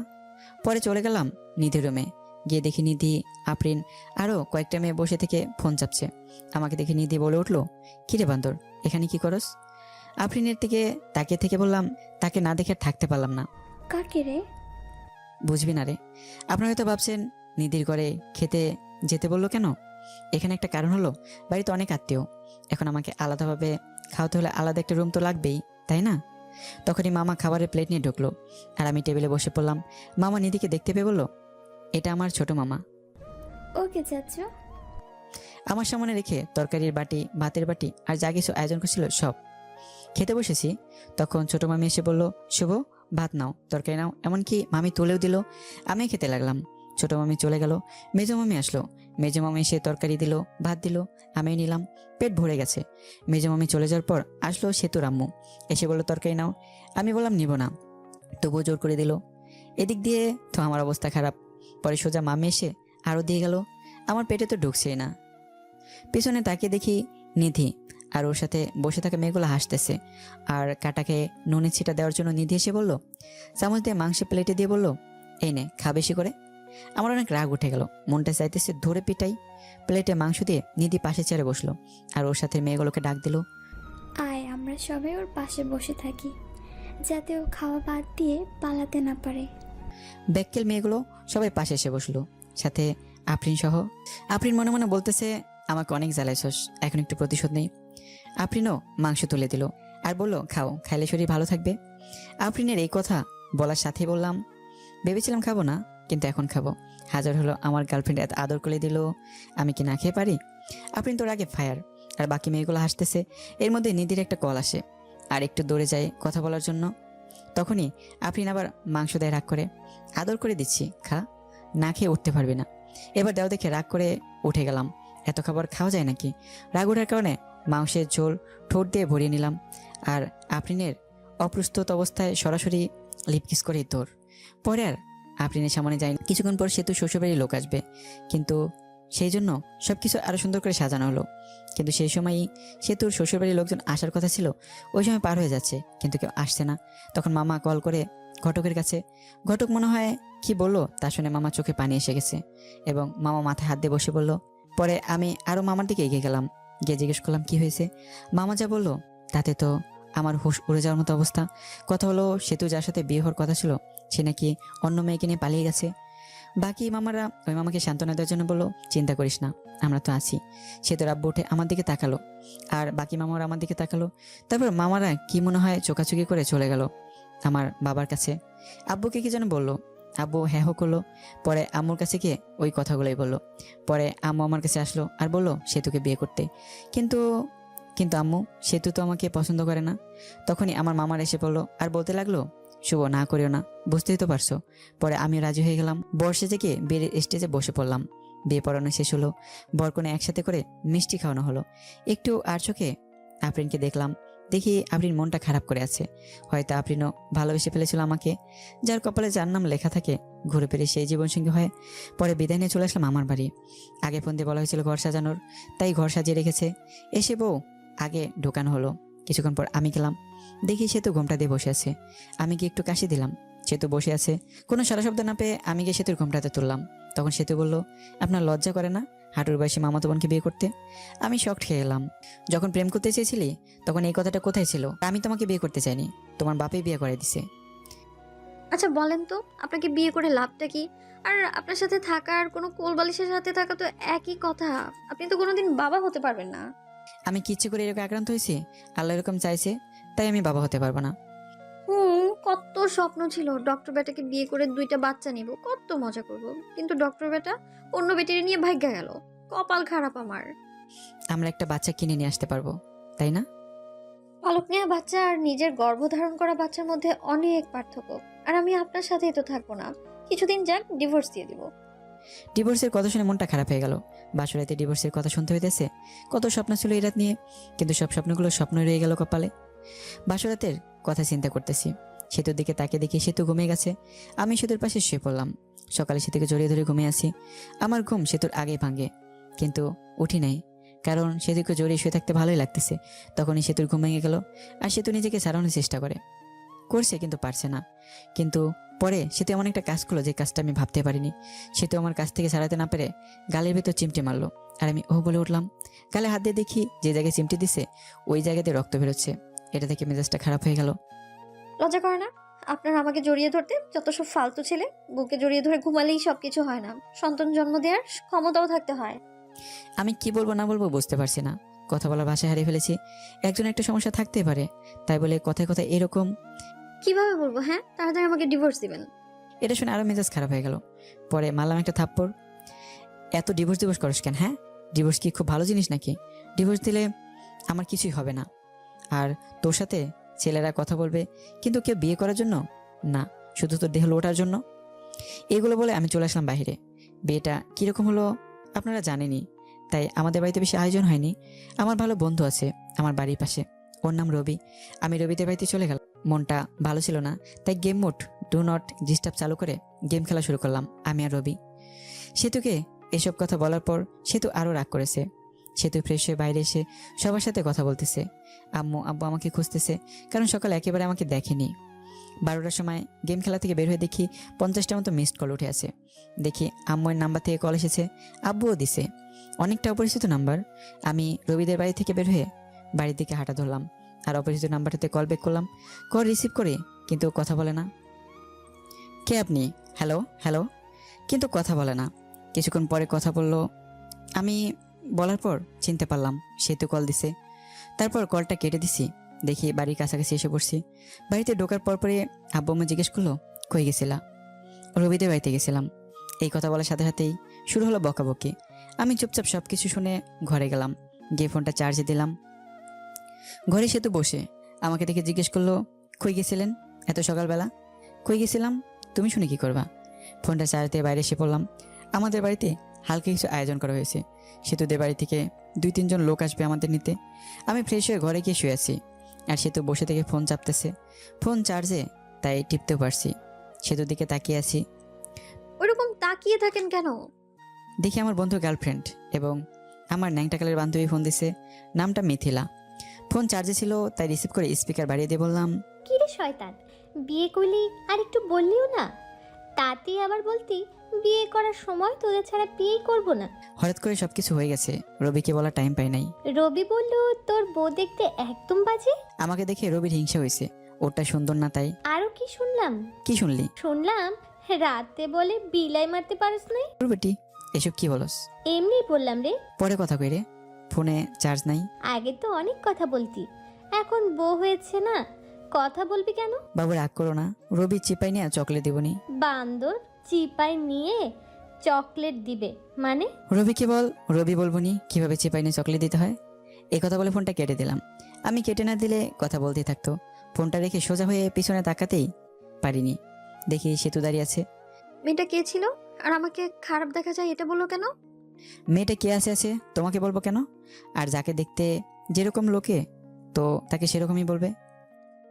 পরে চলে গেলাম নিধির রুমে। গিয়ে দেখি নিধি, আফরিন আরও কয়েকটা মেয়ে বসে থেকে ফোন চাপছে। আমাকে দেখে নিধি বলে উঠলো, কিরে বান্দর, এখানে কি করস? আফরিনের থেকে তাকিয়ে থেকে বললাম, তাকে না দেখে থাকতে পারলাম না। কাকে রে? বুঝবি না রে। আপনারা হয়তো ভাবছেন নিধির ঘরে খেতে যেতে বললো কেন। এখানে একটা কারণ হলো, বাড়িতে অনেক আত্মীয়, এখন আমাকে আলাদাভাবে খাওয়াতে হলে আলাদা একটা রুম তো লাগবেই, তাই না? তখনই মামা খাবারের প্লেট নিয়ে ঢুকলো, আর আমি টেবিলে বসে পড়লাম। মামা নিধিকে দেখতে পেয়ে বলল, এটা আমার ছোট মামা। ওকে চাচু। আমার সামনে রেখে তরকারির বাটি, ভাতের বাটি আর যা কিছু আয়োজন করছিল সব খেতে বসেছি। তখন ছোট মামি এসে বলল, শুভ ভাত নাও, তরকারি নাও, এমনকি মামি তুলেও দিল। আমি খেতে লাগলাম। ছোট মামি চলে গেল, মেজো মামি আসলো। মেজো মামি এসে তরকারি দিল, ভাত দিল, আমি নিলাম, পেট ভরে গেছে। মেজো মামি চলে যাওয়ার পর আসলো সেতুর আম্মু, এসে বলল তরকারি নাও। আমি বললাম নিব না, তবুও জোর করে দিল। এদিক দিয়ে তো আমার অবস্থা খারাপ। পরে সোজা মামি এসে আরও দিয়ে গেল। আমার পেটে তো ঢুকছেই না। পিছনে তাকিয়ে দেখি নিধি আর ওর সাথে বসে থাকা মেয়েগুলো হাসতেছে। আর কাটাকে নুনে ছিটা দেওয়ার জন্য নিধি এসে বলল, চামচ দিয়ে মাংসের প্লেটে দিয়ে বলল, এই নে খা বেশি করে। আমার অনেক রাগ উঠে গেল, মনটা চাইতেছে ধরে পিটাই। প্লেটে মাংস দিয়ে নিধি পাশে চেয়ারে বসলো আর ওর সাথে মেয়েগুলোকে ডাক দিল, আয় আমরা সবাই ওর পাশে বসে থাকি, যাতে ও খাওয়া বাদ দিয়ে পালাতে না পারে। ব্যাক্কেল মেয়েগুলো সবাই পাশে এসে বসলো, সাথে আফরিন সহ। আফরিন মনে মনে বলতেছে, আমাকে অনেক জ্বালাইছস, এখন একটু প্রতিশোধ নেই। আফরিনও মাংস তুলে দিল আর বলল, খাও, খাইলে শরীর ভালো থাকবে। আফরিনের এই কথা বলার সাথেই বললাম, ভেবেছিলাম খাবো না, কিন্তু এখন খাবো। হাজার হলো আমার গার্লফ্রেন্ড এত আদর করে দিল, আমি কি না খেয়ে পারি? আপনি তোর আগে ফায়ার, আর বাকি মেয়েগুলো হাসতেছে। এর মধ্যে নিধির একটা কল আসে, আর একটু দৌড়ে যায় কথা বলার জন্য। তখনই আপনি আবার মাংস দেয় রাগ করে। আদর করে দিচ্ছি, খা, না খেয়ে উঠতে পারবি না। এবার দেও দেখে রাগ করে উঠে গেলাম। এত খাবার খাওয়া যায় নাকি? রাগ ওঠার কারণে মাংসের ঝোল ঠোঁট দিয়ে ভরিয়ে নিলাম, আর আফরিনের অপ্রস্তুত অবস্থায় সরাসরি লিপকিস করে তোর। পরে আর আফরিনের সামনে যায়নি। কিছুক্ষণ পর সেতু শ্বশুরবাড়ির লোক আসবে, কিন্তু সেই জন্য সব কিছু আরও সুন্দর করে সাজানো হলো। কিন্তু সেই সময়ই সেতুর শ্বশুরবাড়ির লোকজন আসার কথা ছিল। ওই সময় পার হয়ে যাচ্ছে, কিন্তু কেউ আসছে না। তখন মামা কল করে ঘটকের কাছে। ঘটক মনে হয় কি বললো তা শুনে মামা চোখে পানি এসে গেছে, এবং মামা মাথায় হাত দিয়ে বসে বলল। পরে আমি আরও মামার দিকে এগিয়ে গেলাম, গিয়ে জিজ্ঞেস করলাম কি হয়েছে। মামা যা বললো তাতে তো আমার হুঁশ উড়ে যাওয়ার মতো অবস্থা। কথা হলো সেতু যার সাথে বিয়ে হওয়ার কথা ছিল সে নাকি অন্য মেয়েকে নিয়ে পালিয়ে গেছে। বাকি মামারা ওই মামাকে সান্ত্বনা দেওয়ার জন্য বললো, চিন্তা করিস না, আমরা তো আছি। সেতুর আব্বু উঠে আমার দিকে তাকালো, আর বাকি মামারা আমার দিকে তাকালো। তারপর মামারা কি মনে হয় চোকাচুকি করে চলে গেল আমার বাবার কাছে। আব্বুকে কি যেন বললো, আব্বু হ্যাঁ হো করলো। পরে আম্মুর কাছে গিয়ে ওই কথাগুলোই বললো। পরে আম্মু আমার কাছে আসলো আর বললো সেতুকে বিয়ে করতে। কিন্তু কিন্তু আম্মু, সেতু তো আমাকে পছন্দ করে না। তখনই আমার মামার এসে পড়লো আর বলতে লাগলো, শুভ না করিও না, বুঝতেই তো পারছো। পরে আমিও রাজি হয়ে গেলাম। বর্ষে থেকে বিয়ের স্টেজে বসে পড়লাম। বিয়ে পড়ানো শেষ হলো, বরকনে একসাথে করে মিষ্টি খাওয়ানো হলো। একটু আর চোখে আফরিনকে দেখলাম। দেখি আফরিন মনটা খারাপ করে আছে। হয়তো আফরিনও ভালোবেসে ফেলেছিল আমাকে। যার কপালে যার নাম লেখা থাকে ঘুরে ফিরে সেই জীবনসঙ্গী হয়। পরে বিদায় নিয়ে চলে আসলাম আমার বাড়ি। আগে ফোন দিয়ে বলা হয়েছিল ঘর সাজানোর, তাই ঘর সাজিয়ে রেখেছে। এসে বউ আগে ঢোকানো হলো। কিছুক্ষণ পর আমি গেলাম, দেখি সেতু ঘোমটা দিয়ে বসে আছে। আমি গিয়ে একটু কাশি দিলাম। সেতু বসে আছে, কোনো সারা শব্দ না পেয়ে আমি গিয়ে সেতুর ঘোমটাতে তুললাম। তখন সেতু বলল, আপনার লজ্জা করে না হাঁটুর বয়সী মামাতো বোনকে বিয়ে করতে? আমি শকড খেয়ে গেলাম। যখন প্রেম করতে চেয়েছিলি তখন এই কথাটা কোথায় ছিল? আমি তোমাকে বিয়ে করতে চাইনি, তোমার বাপেই বিয়ে করে দিছে। আচ্ছা বলেন তো, আপনাকে বিয়ে করে লাভটা কি? আর আপনার সাথে থাকার কোনো কোলবালিশের সাথে থাকা তো একই কথা। আপনি তো কোনোদিন বাবা হতে পারবেন না। আমি কি ইচ্ছে করে এরকম আক্রান্ত হয়েছি? আল্লাহ এরকম চাইছে, তাই আমি বাবা হতে পারবো না। কত স্বপ্ন ছিল ডক্টর বেটাকে বিয়ে করে 2টা বাচ্চা নিব, কত মজা করব। কিন্তু ডক্টর বেটা অন্য বেটিরে নিয়ে ভাগ্যা গেল। কপাল খারাপ আমার। আমরা একটা বাচ্চা কিনে নিয়ে আসতে পারবো, তাই না? পালক নেওয়া বাচ্চা আর নিজের গর্ভধারণ করা বাচ্চার মধ্যে অনেক পার্থক্য। আর আমি আপনার সাথেই তো থাকবো না, কিছুদিন যাক ডিভোর্স দিয়ে দিব। ডিভোর্সের কথা শুনে মনটা খারাপ হয়ে গেল। বাসরাতে ডিভোর্সের কথা শুনতে হইতেছে। কত স্বপ্ন ছিল এই রাত নিয়ে, কিন্তু সব স্বপ্নগুলো স্বপ্নই রয়ে গেল কপালে। বাসরাতের কথা চিন্তা করতেছি। সেতুর দিকে তাকিয়ে দেখি সেতু ঘুমিয়ে গেছে। আমি সেতুর পাশে শুয়ে পড়লাম। সকালে সেতুকে জড়িয়ে ধরে ঘুমিয়ে আছি। আমার ঘুম সেতুর আগেই ভাঙে, কিন্তু উঠি নাই, কারণ সেতুকে জড়িয়ে শুয়ে থাকতে ভালোই লাগতেছে। তখনই সেতুর ঘুম ভেঙে গেল, আর সেতু নিজেকে ছাড়ানোর চেষ্টা করছে, কিন্তু পারছে না। কিন্তু পরে সেতু এমন একটা কাজ করলো যে কাজটা আমি ভাবতে পারিনি। সেতু আমার কাছ থেকে ছাড়াতে না পেরে গালের ভেতর চিমটি মারলো, আর আমি ও বলে উঠলাম। গালে হাত দিয়ে দেখি যে জায়গায় চিমটি দিছে ওই জায়গাতে রক্ত বেরোচ্ছে। এটা থেকে মেজাজটা খারাপ হয়ে গেল। লজ্জা করে না আপনার আমাকে জড়িয়ে ধরতে? যত সব ফালতু ছেলে, বুকে জড়িয়ে ধরে ঘুমালেই সবকিছু হয় না, সন্তান জন্ম দেওয়ার ক্ষমতাও থাকতে হয়। আমি কি বলবো না বলবো বুঝতে পারছি না। কথা বলার ভাষা হারিয়ে ফেলেছি। একজন একটা সমস্যা থাকতে পারে, তাই বলে কথায় কথায় এরকম। কিভাবে বলবো? হ্যাঁ, তাড়াতাড়ি আমাকে ডিভোর্স দিবেন। এটা শুনে আরো মেজাজ খারাপ হয়ে গেল। পরে মারলাম একটা থাপ্পড়। এত ডিভোর্স করিস কেন? হ্যাঁ, ডিভোর্স কি খুব ভালো জিনিস নাকি? ডিভোর্স দিলে আমার কিছুই হবে না। আর তোর সাথে ছেলেরা কথা বলবে, কিন্তু কেউ বিয়ে করার জন্য না, শুধু তোর দেহ লোটার জন্য। এগুলো বলে আমি চলে আসলাম বাইরে। বিয়েটা কীরকম হলো আপনারা জানেনই, তাই আমাদের বাড়িতে বেশি আয়োজন হয়নি। আমার ভালো বন্ধু আছে আমার বাড়ির পাশে, ওর নাম রবি। আমি রবিদের বাড়িতে চলে গেলাম। মনটা ভালো ছিল না, তাই game mode do not disturb চালু করে গেম খেলা শুরু করলাম আমি আর রবি। সেতুকে এসব কথা বলার পর সেতু আরও রাগ করেছে। সেতু ফ্রেশ হয়ে বাইরে এসে সবার সাথে কথা বলতেছে। আব্বু আমাকে খুঁজতেছে, কারণ সকালে একেবারে আমাকে দেখেনি। 12টার সময় গেম খেলা থেকে বের হয়ে দেখি 50টার মতো মিসড কল উঠে আছে। দেখি আম্মুর নাম্বার থেকে কল এসেছে, আব্বুও দিছে। অনেকটা অপরিচিত নাম্বার। আমি রবিদের বাড়ি থেকে বের হয়ে বাড়ির দিকে হাঁটা ধরলাম, আর অপরিচিত নাম্বারটাতে কল ব্যাক করলাম। কল রিসিভ করে কিন্তু কথা বলে না। কে আপনি? হ্যালো হ্যালো, কিন্তু কথা বলে না। কিছুক্ষণ পরে কথা বললো। আমি বলার পর চিনতে পারলাম সেতু কল দিছে। তারপর কলটা কেটে দিছি। দেখি বাড়ির কাছাকাছি এসে পড়ছি। বাড়িতে ঢোকার পরে আব্বু আম্মু জিজ্ঞেস করলো, কই গেছিলা? রবিদের বাড়িতে গেছিলাম। এই কথা বলার সাথে সাথেই শুরু হলো বকাবকি। আমি চুপচাপ সব কিছু শুনে ঘরে গেলাম, গিয়ে ফোনটা চার্জে দিলাম। ঘরে সেতু বসে আমাকে দেখে জিজ্ঞেস করলো, কই গেছিলেন এত সকালবেলা? কই গেছিলাম? তুমি শুনে কি করবা? ফোনটা চার্জ দিয়ে বাইরে এসে পড়লাম। আমাদের বাড়িতে হালকা কিছু আয়োজন করা হয়েছে। সেতুদের বাড়ি থেকে 2-3 জন লোক আসবে আমাদের নিতে। আমি ফ্রেশ হয়ে ঘরে গিয়ে শুয়ে আছি, আর সেতু বসে থেকে ফোন চাপতেছে। ফোন চার্জে, তাই টিপতেও পারছি। সেতুর দিকে তাকিয়ে আছি। ওইরকম তাকিয়ে থাকেন কেন? দেখি আমার বন্ধু গার্লফ্রেন্ড এবং আমার ন্যাংটাকালের বান্ধবী ফোন দিছে। নামটা মিথিলা। ফোন চার্জে ছিল, তাই রিসিভ করে স্পিকার বাড়িয়ে দিয়ে বললাম, কি রে শয়তান, বিয়ে করলি আর একটু বললিও না? তাতে আবার বলতি বিয়ে করার সময় তোদের ছাড়া বিয়েই করব না। হঠাৎ করে সবকিছু হয়ে গেছে, রবিকে বলা টাইম পাই নাই। রবি বলল তোর বউ দেখতে একদম বাজে। আমাকে দেখে রবির হিংসা হয়েছে, ওটা সুন্দর না তাই। আরো কি শুনলাম? কি শুনলি? শুনলাম রাতে বলে বিলাই মারতে পারিস না। বেটি, এসব কি বলস? এমনি বললাম রে। পরে কথা কই রে, ফোনে চার্জ নাই। আগে তো অনেক কথা বলতি, এখন বউ হয়েছে না, কথা বলবি কেন? বাবু রাগ করো না, রবি চিপাই নিয়ে চকলেট দিবনি। বান্দর চিপাই নিয়ে চকলেট দিবে মানে? রবিকে বল, রবি বলবনি কিভাবে চিপাই নিয়ে চকলেট দিতে হয়। এই কথা বলে ফোনটা কেটে দিলাম। আমি কেটে না দিলে কথা বলতেই থাকতো। ফোনটা রেখে সোজা হয়ে পিছনে তাকাতেই পারিনি, দেখি সেতু দাঁড়িয়ে আছে। মেয়েটা কে ছিল আর আমাকে খারাপ দেখা যায় এটা বললো কেন? মেয়েটা কে আছে তোমাকে বলবো কেন? আর যাকে দেখতে যেরকম লোকে, তো তাকে সেরকমই বলবে।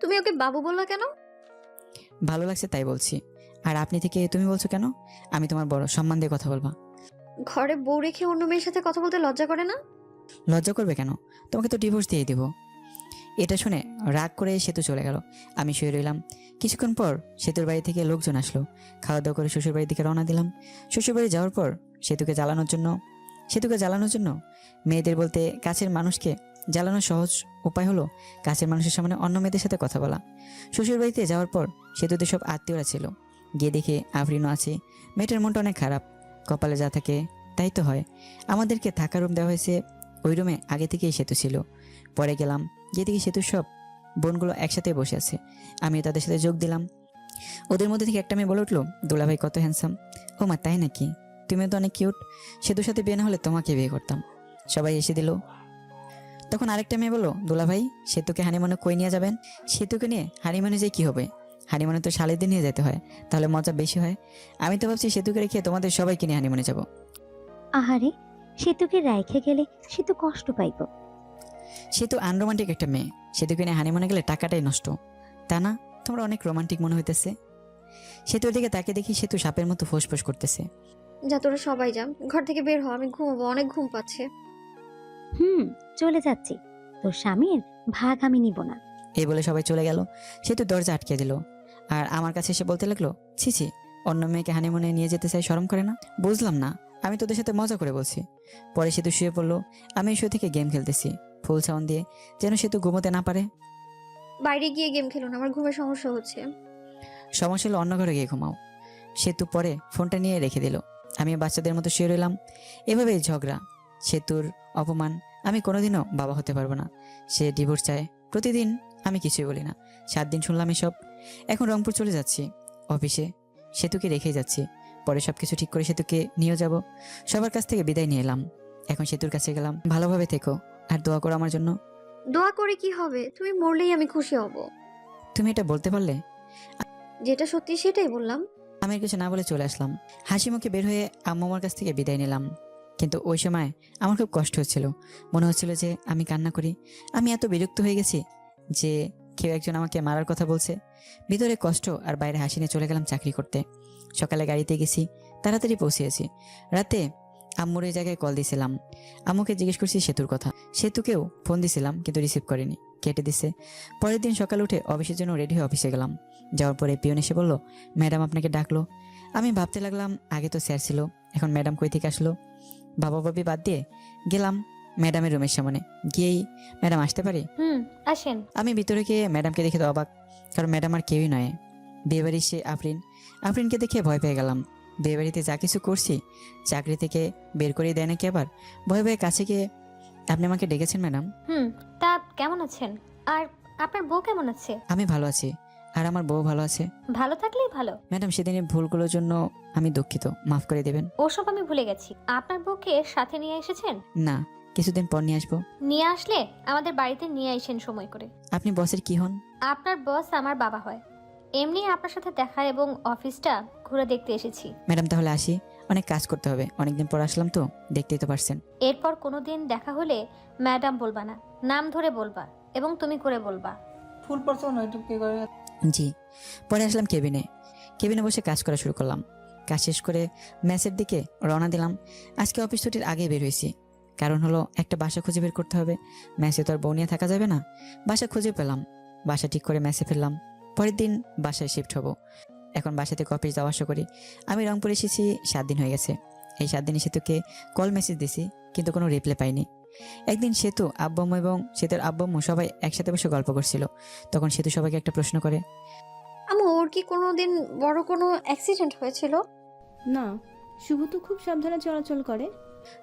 তুমি ওকে বাবু বললা কেন? ভালো লাগছে তাই বলছি। আর আপনি থেকে তুমি বলছো কেন? আমি তোমার বড়, সম্মান দিয়ে কথা বলবা। ঘরে বউ রেখে অন্য মেয়ের সাথে কথা বলতে লজ্জা করে না? লজ্জা করবে কেন? তোমাকে তো ডিভোর্স দিয়ে দিব। এটা শুনে রাগ করে সেতু চলে গেল। আমি শুয়ে রইলাম। কিছুক্ষণ পর সেতুর বাড়ি থেকে লোকজন আসলো। খাওয়া দাওয়া করে শ্বশুর বাড়ির দিকে রওনা দিলাম। শ্বশুর বাড়ি যাওয়ার পর সেতুকে জ্বালানোর জন্য মেয়েদের বলতে কাছের মানুষকে জ্বালানোর সহজ উপায় হলো কাছের মানুষের সামনে অন্য মেয়েদের সাথে কথা বলা। শ্বশুর বাড়িতে যাওয়ার পর সেতুতে সব আত্মীয়রা ছিল। গিয়ে দেখে আফরিনও আছে। মেয়েটার মনটা অনেক খারাপ। কপালে যা থাকে তাই তো হয়। আমাদেরকে থাকার রুম দেওয়া হয়েছে। ওই রুমে আগে থেকেই সেতু ছিল। পরে গেলাম, গিয়ে দেখি সেতুর সব বোনগুলো একসাথে বসে আছে। আমিও তাদের সাথে যোগ দিলাম। ওদের মধ্যে থেকে একটা মেয়ে বলে উঠলো, দুলাভাই কত হ্যান্ডসাম। ও মা, তাই নাকি? তুমিও তো অনেক কিউট। সেতুর সাথে বিয়ে না হলে তোমাকে বিয়ে করতাম। সবাই এসে দিল। তখন আরেকটা মেয়ে বললো, দুলাভাই সেতুকে হানিমুনে কই নিয়ে যাবেন? সেতুকে নিয়ে হানিমুনে যে কি হবে? হানিমুনে তো শালিদের নিয়ে যেতে হয়, তাহলে মজা বেশি হয়। আমি তো ভাবছি সেতুকে রেখে তোমাদের সবাইকে নিয়ে হানিমুনে যাব। আহারে, সেতুকে রাইখে গেলে সে তো কষ্ট পাইব। সেতু আনরোমান্টিক একটা মেয়ে। সেতুকে নিয়ে হানিমুনে গেলে টাকাটাই নষ্ট। তা না, তোমরা অনেক রোমান্টিক মনে হইতেছে। সেতুর দিকে তাকে দেখি সেতু সাপের মতো ফোঁস করতেছে। যা তোরা সবাই যা, ঘর থেকে বের হ, আমি ঘুমাবো, অনেক ঘুম পাচ্ছে। চলে যাচ্ছি, তোর স্বামীর ভাগ আমি নিব না। এই বলে সবাই চলে গেল। সেতু দরজা আটকে দিল আর আমার কাছে এসে বলতে লাগলো, ছি ছি, অন্য মেয়েকে হানিমুনে নিয়ে যেতে চাই, শরম করে না? বুঝলাম না, আমি তোদের সাথে মজা করে বলছি। পরে সেতু শুয়ে পড়লো। আমি শুয়ে থেকে গেম খেলতেছি ফুল সাউন্ড দিয়ে, যেন সেতু ঘুমোতে না পারে। বাইরে গিয়ে গেম খেলো না, আমার ঘুমের সমস্যা হচ্ছে। সমস্যা হলে অন্য ঘরে গিয়ে ঘুমাও। সেতু পরে ফোনটা নিয়ে রেখে দিল। আমি বাচ্চাদের মতো শুয়ে রইলাম। এভাবেই ঝগড়া, সেতুর অপমান। আমি কোনোদিনও বাবা হতে পারবো না। সে ডিভোর্স চায় প্রতিদিন, আমি কিছুই বলি না। 7 দিন শুনলাম এসব। এখন রংপুর চলে যাচ্ছি অফিসে, সেতুকে রেখেই যাচ্ছি। পরে সবকিছু ঠিক করে সেতুকে নিয়ে যাব। সবার কাছ থেকে বিদায় নিয়ে এলাম। এখন সেতুর কাছে গেলাম। ভালোভাবে থেকো আর দোয়া করো আমার জন্য। দোয়া করে কি হবে? তুমি মরলেই আমি খুশি হব। তুমি এটা বলতে পারলে? যেটা সত্যি সেটাই বললাম। আমি আর কিছু না বলে চলে আসলাম। হাসি মুখে বের হয়ে আম্মু আমার কাছ থেকে বিদায় নিলাম। কিন্তু ওই সময় আমার খুব কষ্ট হচ্ছিল। মনে হচ্ছিল যে আমি কান্না করি। আমি এত বিরক্ত হয়ে গেছি যে কেউ একজন আমাকে মারার কথা বলছে। ভিতরে কষ্ট আর বাইরে হাসি নিয়ে চলে গেলাম চাকরি করতে। সকালে গাড়িতে গেছি, তাড়াতাড়ি পৌঁছেছি। রাতে আম্মুর এই জায়গায় কল দিয়েছিলাম। আম্মুকে জিজ্ঞেস করছি সেতুর কথা। সেতুকেও ফোন দিয়েছিলাম কিন্তু রিসিভ করেনি, কেটে দিছে। পরের দিন সকালে উঠে অফিসের জন্য রেডি হয়ে অফিসে গেলাম। যাওয়ার পরে পিয়ন এসে বলল, ম্যাডাম আপনাকে ডাকলো। আমি ভাবতে লাগলাম আগে তো স্যার ছিল, এখন ম্যাডাম কই থেকে আসলো। বাবা বাবি বাদ দিয়ে গেলাম ম্যাডামের রুমের সামনে। গিয়েই, ম্যাডাম আসতে পারি? আসেন। আমি ভিতরে গিয়ে ম্যাডামকে দেখে তো অবাক, কারণ ম্যাডাম আর কেউই নয়, বিয়েবাড়ির সে আফরিনকে দেখে ভয় পেয়ে গেলাম। বিয়েবাড়িতে যা কিছু করছি চাকরি থেকে বের করে দেয় নাকি আবার। ভয় ভয়ে কাছে গিয়ে, আপনি আমাকে ডেকেছেন ম্যাডাম? তা কেমন আছেন? আর আপনার বউ কেমন আছে? আমি ভালো আছি। আর আমার বউ ভালো আছে। ভালো থাকলেই ভালো। ম্যাডাম, সেদিনের ভুলগুলোর জন্য আমি দুঃখিত, মাফ করে দেবেন। ওসব আমি ভুলে গেছি। আপনার বউকে সাথে নিয়ে এসেছেন? না, কিছুদিন পর নিয়ে আসবো। নিয়ে আসলে আমাদের বাড়িতে নিয়ে আসেন সময় করে। আপনি বসের কি হন? আপনার বস আমার বাবা হয়। এমনি আপনার সাথে দেখা এবং অফিসটা ঘুরে দেখতে এসেছি। ম্যাডাম, তাহলে আসি, অনেক কাজ করতে হবে, অনেকদিন পর আসলাম তো, দেখতেই তো পারছেন। এরপর কোনোদিন দেখা হলে ম্যাডাম বলবা না, নাম ধরে বলবা এবং তুমি করে বলবা। ফুল পড়ছো না একটু কি করে? জি। পরে আসলাম কেবিনে। কেবিনে বসে কাজ করা শুরু করলাম। কাজ শেষ করে ম্যাচের দিকে রওনা দিলাম। আজকে অফিস ছুটির আগে বের হয়েছি, কারণ হলো একটা বাসা খুঁজে বের করতে হবে। ম্যাচে তো আর বউ নিয়ে থাকা যাবে না। বাসা খুঁজে পেলাম, বাসা ঠিক করে ম্যাচে ফিরলাম। পরের দিন বাসায় শিফট হব। এখন বাসা থেকে অফিস যাওয়া আসা করি। আমি রংপুরে এসেছি 7 দিন হয়ে গেছে। এই 7 দিনে সেতুকে কল মেসেজ দিছি, কিন্তু কোনো রিপ্লাই পাইনি। একদিন সেতু, আব্বাম্মু এবং সেতুর আব্বাম্মু সবাই একসাথে বসে গল্প করছিল। তখন সেতু সবাইকে একটা প্রশ্ন করে, আম্মু, ওর কি কোনোদিন বড় কোনো অ্যাক্সিডেন্ট হয়েছিল? না, শুভ তো খুব সাবধানে চলাচল করে।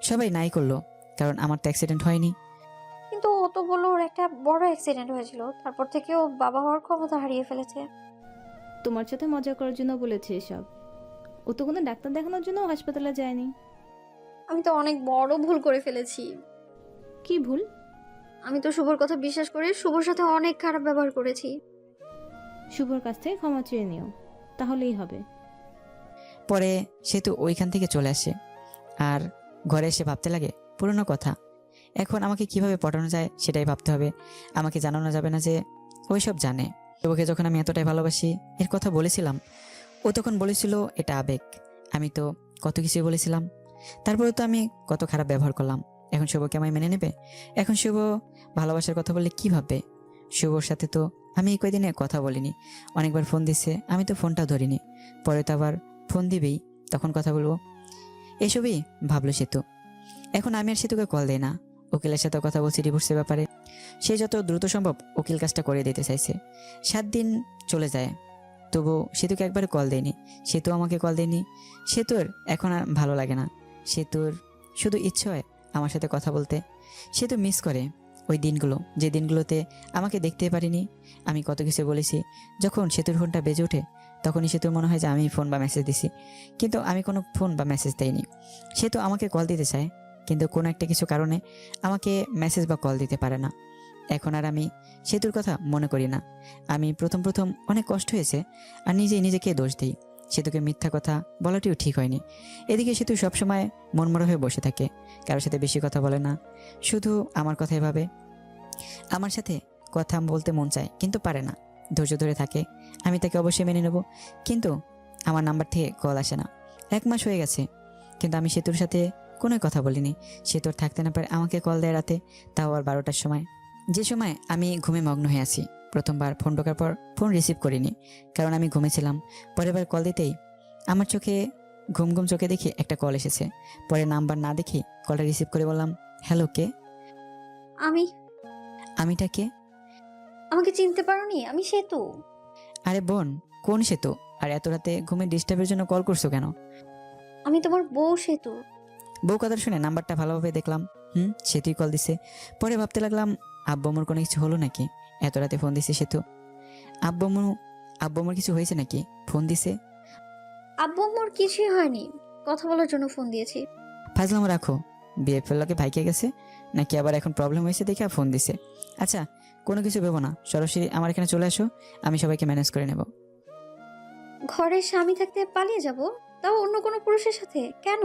সবাই নাই করলো, কারণ আমার তো অ্যাক্সিডেন্ট হয়নি। কিন্তু ও তো বললো ওর একটা বড় অ্যাক্সিডেন্ট হয়েছিল, তারপর থেকে ও বাবা হওয়ার ক্ষমতা হারিয়ে ফেলেছে। তোমার সাথে মজা করার জন্য বলেছে এসব। ও তো কোনো ডাক্তার দেখানোর জন্য হাসপাতালে যায়নি। আমি তো অনেক বড় ভুল করে ফেলেছি। কি ভুল? আমি তো শুভর কথা বিশ্বাস করে শুভর সাথে অনেক খারাপ ব্যবহার করেছি। শুভর কাছ থেকে ক্ষমা চেয়ে নিও, তাহলেই হবে। পরে সেতু ওইখান থেকে চলে আসে আর ঘরে এসে ভাবতে লাগে পুরনো কথা। এখন আমাকে কিভাবে পটানো যায় সেটাই ভাবতে হবে। আমাকে জানানো যাবে না যে ওই সব জানে। ওকে যখন আমি এতটাই ভালোবাসি এর কথা বলেছিলাম, ও তখন বলেছিল এটা আবেগ। আমি তো কত কিছুই বলেছিলাম, তারপরে তো আমি কত খারাপ ব্যবহার করলাম। এখন শুভকে আমায় মেনে নেবে? এখন শুভ ভালোবাসার কথা বললে কি ভাববে? শুভর সাথে তো আমি এই কয়দিনে কথা বলিনি। অনেকবার ফোন দিচ্ছে, আমি তো ফোনটা ধরিনি। পরে তো আবার ফোন দিবেই, তখন কথা বলবো। এসবই ভাবলো সেতু। এখন আমি আর সেতুকে কল দেই না। উকিলের সাথে কথা বলছি ডিভোর্সের ব্যাপারে। সে যত দ্রুত সম্ভব উকিল কাজটা করে দিতে চাইছে। 7 দিন চলে যায়, তবু সেতুকে একবার কল দেয়নি। সেতু আমাকে কল দেয়নি। সেতুর এখন আর ভালো লাগে না। সেতুর শুধু ইচ্ছে হয় আমার সাথে কথা বলতে। সেতু মিস করে ওই দিনগুলো, যে দিনগুলোতে আমাকে দেখতে পারিনি। আমি কত কিছু বলেছি। যখন সেতুর ফোনটা বেজে ওঠে তখনই সেতুর মনে হয় যে আমি ফোন বা মেসেজ দিছি, কিন্তু আমি কোনো ফোন বা মেসেজ দেইনি। সেতু আমাকে কল দিতে চায়, কিন্তু কোনো একটা কিছু কারণে আমাকে মেসেজ বা কল দিতে পারে না। এখন আর আমি সেতুর কথা মনে করি না। আমি প্রথম অনেক কষ্ট হয়েছে আর নিজেকে দোষ দিই। সেতুকে মিথ্যা কথা বলাটিও ঠিক হয়নি। এদিকে সেতু সবসময় মনমরা হয়ে বসে থাকে, কারোর সাথে বেশি কথা বলে না, শুধু আমার কথাই ভাবে। আমার সাথে কথা বলতে মন চায় কিন্তু পারে না, ধৈর্য ধরে থাকে। আমি তাকে অবশ্যই মেনে নেব, কিন্তু আমার নাম্বার থেকে কল আসে না। 1 মাস হয়ে গেছে, কিন্তু আমি সেতুর সাথে কোনো কথা বলিনি। সেতু থাকতে না পারে আমাকে কল দেয় রাতে, তাও আর 12টার সময়, যে সময় আমি ঘুমে মগ্ন হয়ে আছি। প্রথমবার ফোন ঢোকার পর ফোন রিসিভ করিনি, কারণ আমি ঘুমেছিলাম। পরের বার কল দিতেই আমার চোখে ঘুম চোখে দেখি একটা কল এসেছে। পরে নাম্বার না দেখি কলটা রিসিভ করে বললাম, হ্যালো, কে? আমিটা কে? আমাকে চিনতে পারোনি? আমি সেতু। আরে বোন, কোন সেতু? আর এত রাতে ঘুমে ডিস্টার্বের জন্য কল করছো কেন? আমি তোমার বউ সেতু। বউ কথা শুনে নাম্বারটা ভালোভাবে দেখলাম, সেতুই কল দিছে। পরে ভাবতে লাগলাম আব্বুমুর কোনো কিছু হলো নাকি, এত রাতে ফোন দিছে সেতু। আব্বুমুর কিছু হয়েছে নাকি ফোন দিছে? আব্বু আম্মুর কিছুই হয়নি, কথা বলার জন্য ফোন দিয়েছি। ফাজলামো রাখো। বিয়ে ফেললোকে ভাইকে গেছে নাকি আবার এখন প্রবলেম হয়েছে দেখে ফোন দিছে? আচ্ছা, কোনো কিছু ভেবো না, সরাসরি আমার এখানে চলে আসো, আমি সবাইকে ম্যানেজ করে নেব। ঘরে স্বামী থাকতে পালিয়ে যাব, তাও অন্য কোনো পুরুষের সাথে? কেন?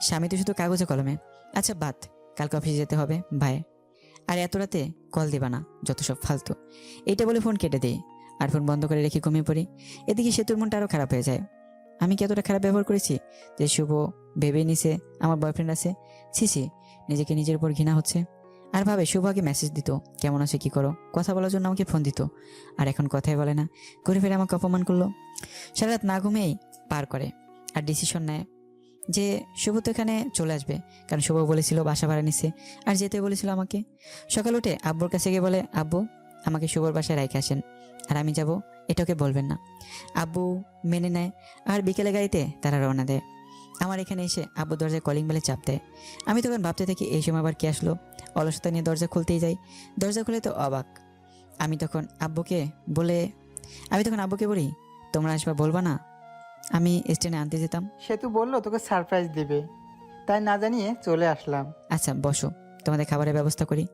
স্বামী তো শুধু কাগজে কলমে। আচ্ছা বাদ, কালকে অফিসে যেতে হবে, বাই। আর এত রাতে কল দিবা না, যত সব ফালতু। এইটা বলে ফোন কেটে দিই আর ফোন বন্ধ করে রেখে ঘুমিয়ে পড়ি। এদিকে সেতুর মনটা আরও খারাপ হয়ে যায়। আমি কি এতটা খারাপ ব্যবহার করেছি যে শুভ ভেবে নিছে আমার বয়ফ্রেন্ড আছে? ছিছি, নিজেকে নিজের উপর ঘৃণা হচ্ছে। আর ভাবে শুভ আগে মেসেজ দিত, কেমন আছে কি করো, কথা বলার জন্য আমাকে ফোন দিত, আর এখন কথাই বলে না, ঘুরে ফিরে আমাকে অপমান করলো। সারা রাত না ঘুমেই পার করে আর ডিসিশন নেয় যে শুভ তো এখানে চলে আসবে, কারণ শুভ বলেছিল বাসা ভাড়া নিছে আর যেতে বলেছিল আমাকে। সকাল উঠে আব্বুর কাছে গিয়ে বলে, আব্বু আমাকে শুভর বাসায় রেখে আসেন, আর আমি যাব, এটাকে বলবেন না। আব্বু মেনে নেয় আর বিকেলে গাড়িতে তারা রওনা দেয়। আমার এখানে এসে আব্বু দরজায় কলিং বেলে চাপ দেয়। আমি তখন ভাবতে থাকি এই সময় আবার কে আসলো। অলসতা নিয়ে দরজা খুলতেই যাই, দরজা খুলে তো অবাক। আমি তখন আব্বুকে বলে আমি তখন আব্বুকে বলি, তোমরা আসবা বলবা না? আমি স্ট্যান্ডে আনতে যেতাম। সেতু বললো তোকে সারপ্রাইজ দিবে, তাই না জানিয়ে চলে আসলাম। আচ্ছা বসো, তোমাদের খাবারের ব্যবস্থা করি।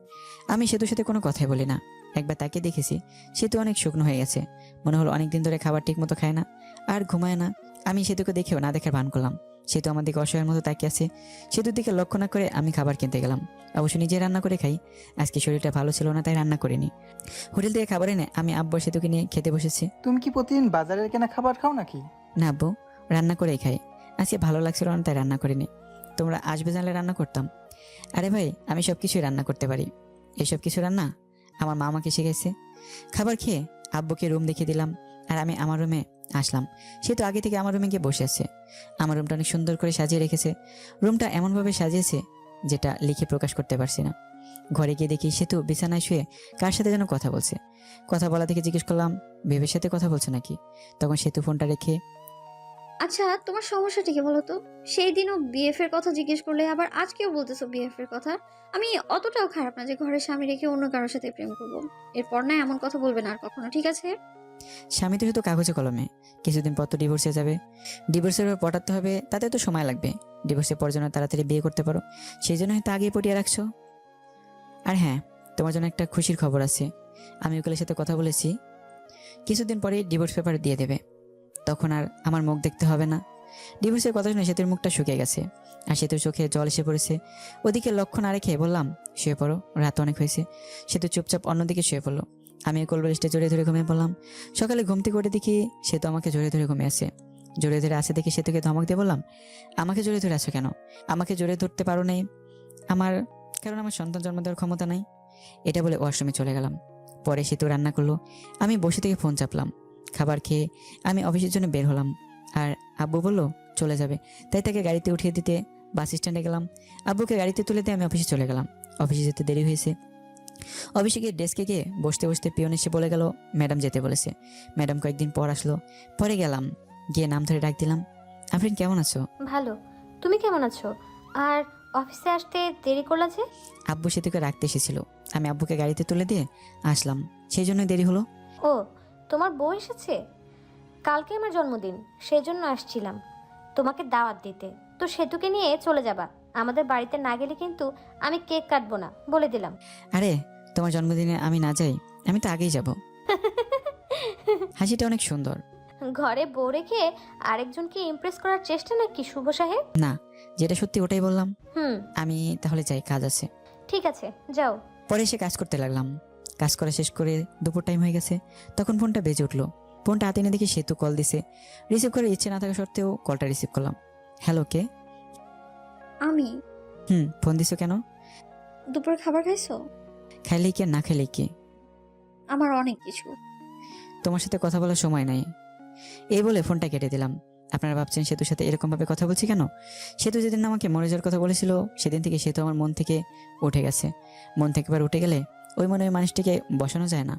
আমি সেতুর সাথে কোনো কথাই বলি না। একবার তাকে দেখেছি, সেতু অনেক শুকনো হয়ে গেছে। মনে হলো অনেকদিন ধরে খাবার ঠিক মতো খায় না আর ঘুমায় না। আমি সেতুকে দেখেও না দেখার ভান করলাম। সেতু আমার দিকে অসহায়ের মতো তাকিয়ে আছে। সেতুর দিকে লক্ষ্য না করে আমি খাবার কিনতে গেলাম। অবশ্য নিজে রান্না করে খাই। আজকে শরীরটা ভালো ছিল না, তাই রান্না করিনি। হোটেল থেকে খাবার এনে আমি আব্বু আর সেতুকে নিয়ে খেতে বসেছি। তুমি কি প্রতিদিন বাজারের কেনা খাবার খাও নাকি? না আব্বু, রান্না করেই খাই। আজকে ভালো লাগছিল না, তাই রান্না করিনি। তোমরা আসবে জানলে রান্না করতাম। আরে ভাই, আমি সব কিছুই রান্না করতে পারি। এইসব কিছু রান্না আমার মা আমাকে শিখেছে। খাবার খেয়ে আব্বুকে রুম দেখিয়ে দিলাম আর আমি আমার রুমে আসলাম। সে তো আগে থেকে আমার রুমে গিয়ে বসে আছে। আমার রুমটা অনেক সুন্দর করে সাজিয়ে রেখেছে। রুমটা এমনভাবে সাজিয়েছে যেটা লিখে প্রকাশ করতে পারছি না। ঘরে গিয়ে দেখি সেতু বিছানায় শুয়ে কার সাথে যেন কথা বলছে। কথা বলা থেকে জিজ্ঞেস করলাম, বেবের সাথে কথা বলছো নাকি? তখন সেতু ফোনটা রেখে, আচ্ছা তোমার সমস্যাটা কি বলো তো? সেই দিনও বিএফ এর কথা জিজ্ঞেস করলে, আবার আজকেও বলতেছো বিএফ এর কথা। আমি অতটাও খারাপ না যে ঘরের স্বামী রেখে অন্য কারোর সাথে প্রেম করবো। এরপর না এমন কথা বলবে না আর কখনো, ঠিক আছে? স্বামী তো শুধু কাগজে কলমে, কিছুদিন পর তো ডিভোর্স হয়ে যাবে। ডিভোর্সের পর পটাতে হবে, তাতে তো সময় লাগবে। ডিভোর্সের পর যেন তাড়াতাড়ি বিয়ে করতে পারো, সেই জন্য হয়তো আগে পটিয়ে রাখছো। আর হ্যাঁ, তোমার জন্য একটা খুশির খবর আছে। আমি উকিলের সাথে কথা বলেছি, কিছুদিন পরে ডিভোর্স পেপার দিয়ে দেবে। তখন আর আমার মুখ দেখতে হবে না। ডিভোর্সের কথা শুনে সেতুর মুখটা শুকিয়ে গেছে আর সেতুর চোখে জল এসে পড়েছে। ওদিকে লক্ষ্য না রেখে বললাম, শুয়ে পড়ো, রাত অনেক হয়েছে। সেতু চুপচাপ অন্যদিকে শুয়ে পড়লো। আমি কোলবালিশটা জড়িয়ে ধরে ঘুমিয়ে পড়লাম। সকালে ঘুম থেকে উঠে দেখি সেতু আমাকে জড়িয়ে ধরে ঘুমিয়ে আছে। জড়িয়ে ধরে আসে দেখে সেতুকে ধমক দিয়ে বললাম, আমাকে জড়িয়ে ধরে আছো কেন? আমাকে জড়িয়ে ধরতে পারো নাই? কারণ আমার সন্তান জন্ম দেওয়ার ক্ষমতা নাই। এটা বলে ওয়াশরুমে চলে গেলাম। পরে সেতু রান্না করলো, আমি বসে থেকে ফোন চাপলাম। খাবার খেয়ে আমি অফিসের জন্য বের হলাম। আর আব্বু বললো চলে যাবে, তাই তাকে গাড়িতে উঠিয়ে দিতে বাস স্ট্যান্ডে গেলাম। আব্বুকে গাড়িতে তুলে দিয়ে আমি অফিসে চলে গেলাম। অফিসে যেতে দেরি হয়েছে। অফিসে গিয়ে ডেস্কে গিয়ে বসতে বসতে পিয়ন এসে বলে গেল ম্যাডাম যেতে বলেছে। ম্যাডাম কয়েকদিন পর আসলো। পরে গেলাম, গিয়ে নাম ধরে ডাক দিলাম, আফরিন কেমন আছো? ভালো। তুমি কেমন আছো? আর অফিসে আসতে দেরি করলা যে? আব্বু সেতুকে রাখতে এসেছিল, আমি আব্বুকে গাড়িতে তুলে দিয়ে আসলাম, সেই জন্য দেরি হলো। ও, তোমার বউ এসেছে? কালকে আমার জন্মদিন, সেই জন্য আসছিলাম তোমাকে দাওয়াত দিতে। তো সেতুকে নিয়ে চলে যাবা। আমাদের বাড়িতে না গেলে কিন্তু আমি কেক কাটবো না, বলে দিলাম। আরে তোমার জন্মদিনে আমি না যাই, আমি তো আগেই যাব। হাসিটা অনেক সুন্দর। ঘরে বউ রেখে আরেকজনকে ইমপ্রেস করার চেষ্টা নাকি শুভ সাহেব? না, যেটা সত্যি ওটাই বললাম। হুম, আমি তাহলে যাই, কাজ আছে। ঠিক আছে, যাও। পরে এসে কাজ করতে লাগলাম। কাজ করা শেষ করে দুপুর টাইম হয়ে গেছে। তখন ফোনটা বেজে উঠলো। ফোনটা হাতে এনে দেখি সেতু কল দিছে। রিসিভ করার ইচ্ছে না থাকা সত্ত্বেও কলটা রিসিভ করলাম। হ্যালো, কে? আমি। ফোন দিছো কেন? দুপুরে খাবার খাইছো? খাইলেই কি আর না খাইলেই কি? আমার অনেক কিছু। তোমার সাথে কথা বলার সময় নাই। এই বলে ফোনটা কেটে দিলাম। আপনারা ভাবছেন সেতুর সাথে এরকম ভাবে কথা বলছি কেন? সেতু যেদিন আমাকে মরে যাওয়ার কথা বলেছিল, সেদিন থেকে সেতু আমার মন থেকে উঠে গেছে। মন থেকে এবার উঠে গেলে ওই মনে ওই মানুষটিকে বসানো যায় না।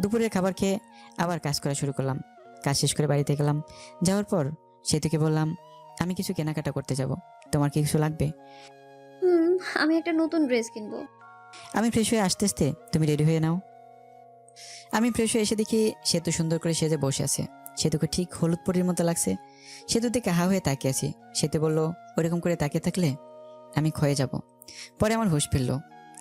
দুপুরের খাবার খেয়ে আবার কাজ করা শুরু করলাম। কাজ শেষ করে বাড়িতে গেলাম। যাওয়ার পর সেতুকে বললাম, আমি কিছু কেনাকাটা করতে যাব, তোমার কি কিছু লাগবে? আমি একটা নতুন ড্রেস কিনবো। আমি ফ্রেশ হয়ে আসতে আসতে তুমি রেডি হয়ে নাও। আমি ফ্রেশ হয়ে এসে দেখি সেতু সুন্দর করে সেজে বসে আছে। সেতুকে ঠিক হলুদ পরির মতো লাগছে। সেতুর দিকে হা হয়ে তাকিয়ে আছি। সেতু বললো, ওইরকম করে তাকিয়ে থাকলে আমি ক্ষয়ে যাব। পরে আমার হুঁশ ফিরলো।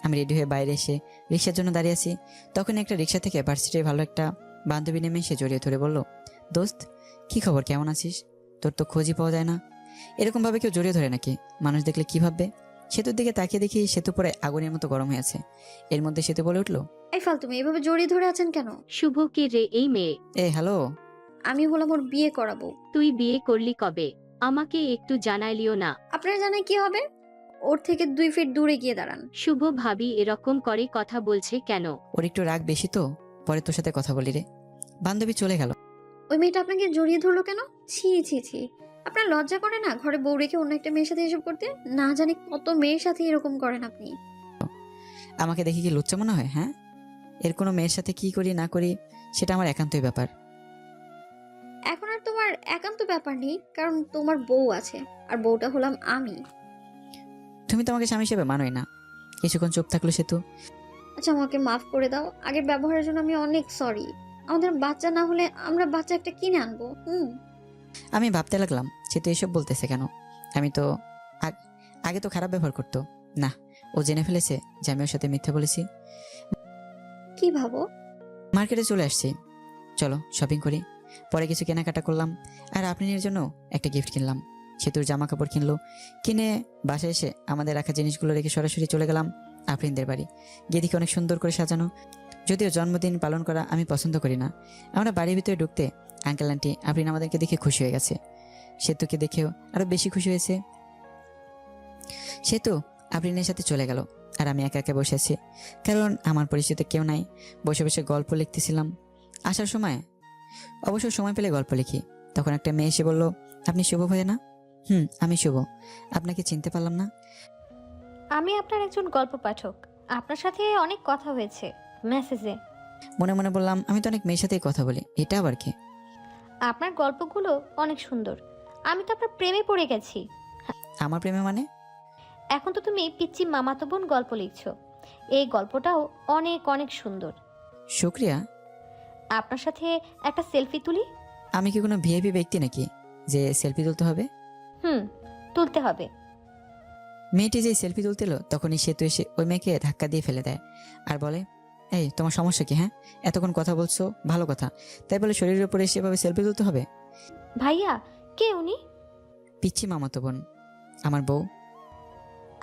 আমি রেডি হয়ে বাইরে এসে রিক্সার জন্য দাঁড়িয়ে আছি। তখন একটা রিক্সা থেকে ভার্সিটির ভালো একটা বান্ধবী নেমে এসে জড়িয়ে ধরে বলল, দোস্ত কি খবর, কেমন আছিস? তোর তো খোঁজই পাওয়া যায় না। এরকম ভাবে কেউ জড়িয়ে ধরে নাকি? মানুষ দেখলে কি ভাববে? সেতুর দিকে তাকিয়ে দেখি সেতু পরে আগুনের মতো গরম হয়ে আছে। এর মধ্যে সেতু বলে উঠলো, এই ফাল, তুমি এভাবে জড়িয়ে ধরে আছেন কেন? শুভ কে রে এই মেয়ে? হ্যালো। আমি হলাম ওর বিয়ে করাবো। তুই বিয়ে করলি কবে? আমাকে একটু জানাইলিও না। আপনারা জানাই কি হবে? ওর থেকে 2 ফিট দূরে গিয়ে দাঁড়ান। শুভ ভাবি এরকম করে কথা বলছে কেন? ওর একটু রাগ বেশি তো, পরে তোর সাথে কথা বলি রে। বান্ধবী চলে গেল। ওই মেয়েটা আপনাকে জড়িয়ে ধরলো কেন? ছি ছি ছি, আপনার লজ্জা করে না ঘরে বউ রেখে অন্য একটা মেয়ের সাথে এসব করতে? না জানি কত মেয়ের সাথে এরকম করেন আপনি। আমাকে দেখে কি লুচ্চা মনে হয়? হ্যাঁ, এর কোনো মেয়ের সাথে কি করি না করি সেটা আমার একান্তই ব্যাপার। এখন আর তোমার একান্ত ব্যাপার নেই, কারণ তোমার বউ আছে, আর বউটা হলাম আমি। তুমি তো আমাকে স্বামী হিসেবে মানোই না। কিছুক্ষণ চুপ থাকলো সেতু। আচ্ছা আমাকে মাফ করে দাও, আগের ব্যবহারের জন্য আমি অনেক সরি। আমাদের বাচ্চা না হলে আমরা বাচ্চা একটা কিনে আনবো। আমি ভাবতে লাগলাম সে তো এসব বলতেছে কেন। আমি তো আগে তো খারাপ ব্যবহার করতো না, ও জেনে ফেলেছে যে আমি ওর সাথে মিথ্যে বলেছি। কি ভাবো? মার্কেটে চলে আসছি, চলো শপিং করি। পরে কিছু কেনাকাটা করলাম, আর আপনার জন্য একটা গিফট কিনলাম। সেতুর জামা কাপড় কিনলো, কিনে বাসায় এসে আমাদের রাখা জিনিসগুলো রেখে সরাসরি চলে গেলাম আফরিনদের বাড়ি। গিয়ে দেখি অনেক সুন্দর করে সাজানো। যদিও জন্মদিন পালন করা আমি পছন্দ করি না। আমরা বাড়ির ভিতরে ঢুকতে আঙ্কেল আন্টি আফরিন আমাদেরকে দেখে খুশি হয়ে গেছে। সেতুকে দেখেও আরো বেশি খুশি হয়েছে। সেতু আফরিনের সাথে চলে গেল, আর আমি একা একা বসে আছি, কারণ আমার পরিচিত কেউ নাই। বসে বসে গল্প লিখতেছিলাম। আসার সময় অবশ্য সময় পেলে গল্প লিখি। তখন একটা মেয়ে এসে বলল, আপনি শুভ ভাইয়া না? আমি শুভ, আপনাকে চিনতে পারলাম না। আমি আপনার একজন গল্প পাঠক, আপনার সাথে অনেক কথা হয়েছে মেসেজে। মনে মনে বললাম, আমি তো অনেক মেয়ের সাথেই কথা বলি, এটা আবার কি? আপনার গল্পগুলো অনেক সুন্দর, আমি তো আপনার প্রেমে পড়ে গেছি। আমার প্রেমে মানে? এখন তো তুমি পিচ্চি মামাতো বোন গল্প লিখছো, এই গল্পটাও অনেক অনেক সুন্দর। শুক্রিয়া। আপনার সাথে একটা সেলফি তুলি? আমি কি কোনো ভিআইপি ব্যক্তি নাকি যে সেলফি তুলতে হবে? তুলতে হবে। মেয়েটি যে সেলফি তুলতে এলো তখনই সেতু এসে ওই মেয়েকে ধাক্কা দিয়ে ফেলে দেয় আর বলে, এই তোমার সমস্যা কি? হ্যাঁ, এতক্ষণ কথা বলছো, ভালো কথা, তাই বলে শরীরের উপরে সেভাবে সেলফি তুলতে হবে? ভাইয়া, কে উনি? পিচ্ছি মামাতো বোন, আমার বউ।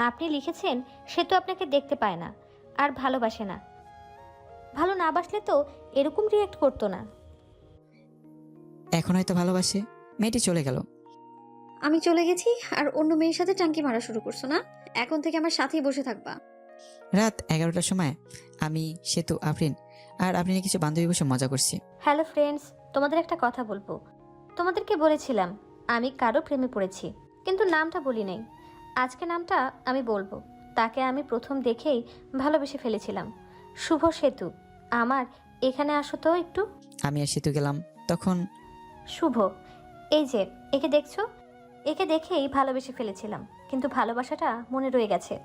আপনি লিখেছেন সে তো আপনাকে দেখতে পায় না আর ভালোবাসে না। ভালো না বাসলে তো এরকম রিয়েক্ট করতো না। এখন হয়তো ভালোবাসে। মেয়েটি চলে গেল। আমি চলে গেছি আর অন্য মেয়ের সাথে টাঙ্কি মারা শুরু করছো না? এখন থেকে আমার সাথেই বসে থাকবা। রাত 11টার সময় আমি, সেতু, আফরিন আর আফরিনের কিছু বান্ধবী বসে মজা করছি। হ্যালো ফ্রেন্ডস, তোমাদের একটা কথা বলবো। তোমাদেরকে বলেছিলাম আমি কারো প্রেমে পড়েছি, কিন্তু নামটা বলি নাই। আজকে নামটা আমি বলবো। তাকে আমি প্রথম দেখেই ভালোবেসে ফেলেছিলাম। শুভ সেতু, আমার এখানে আসো তো একটু। আমি আর সেতু গেলাম। তখন শুভ, এই যে একে দেখছো, একে দেখেই ভালোবেসে ফেলেছিলাম, কিন্তু ভালোবাসাটা মনে রয়ে গেছে,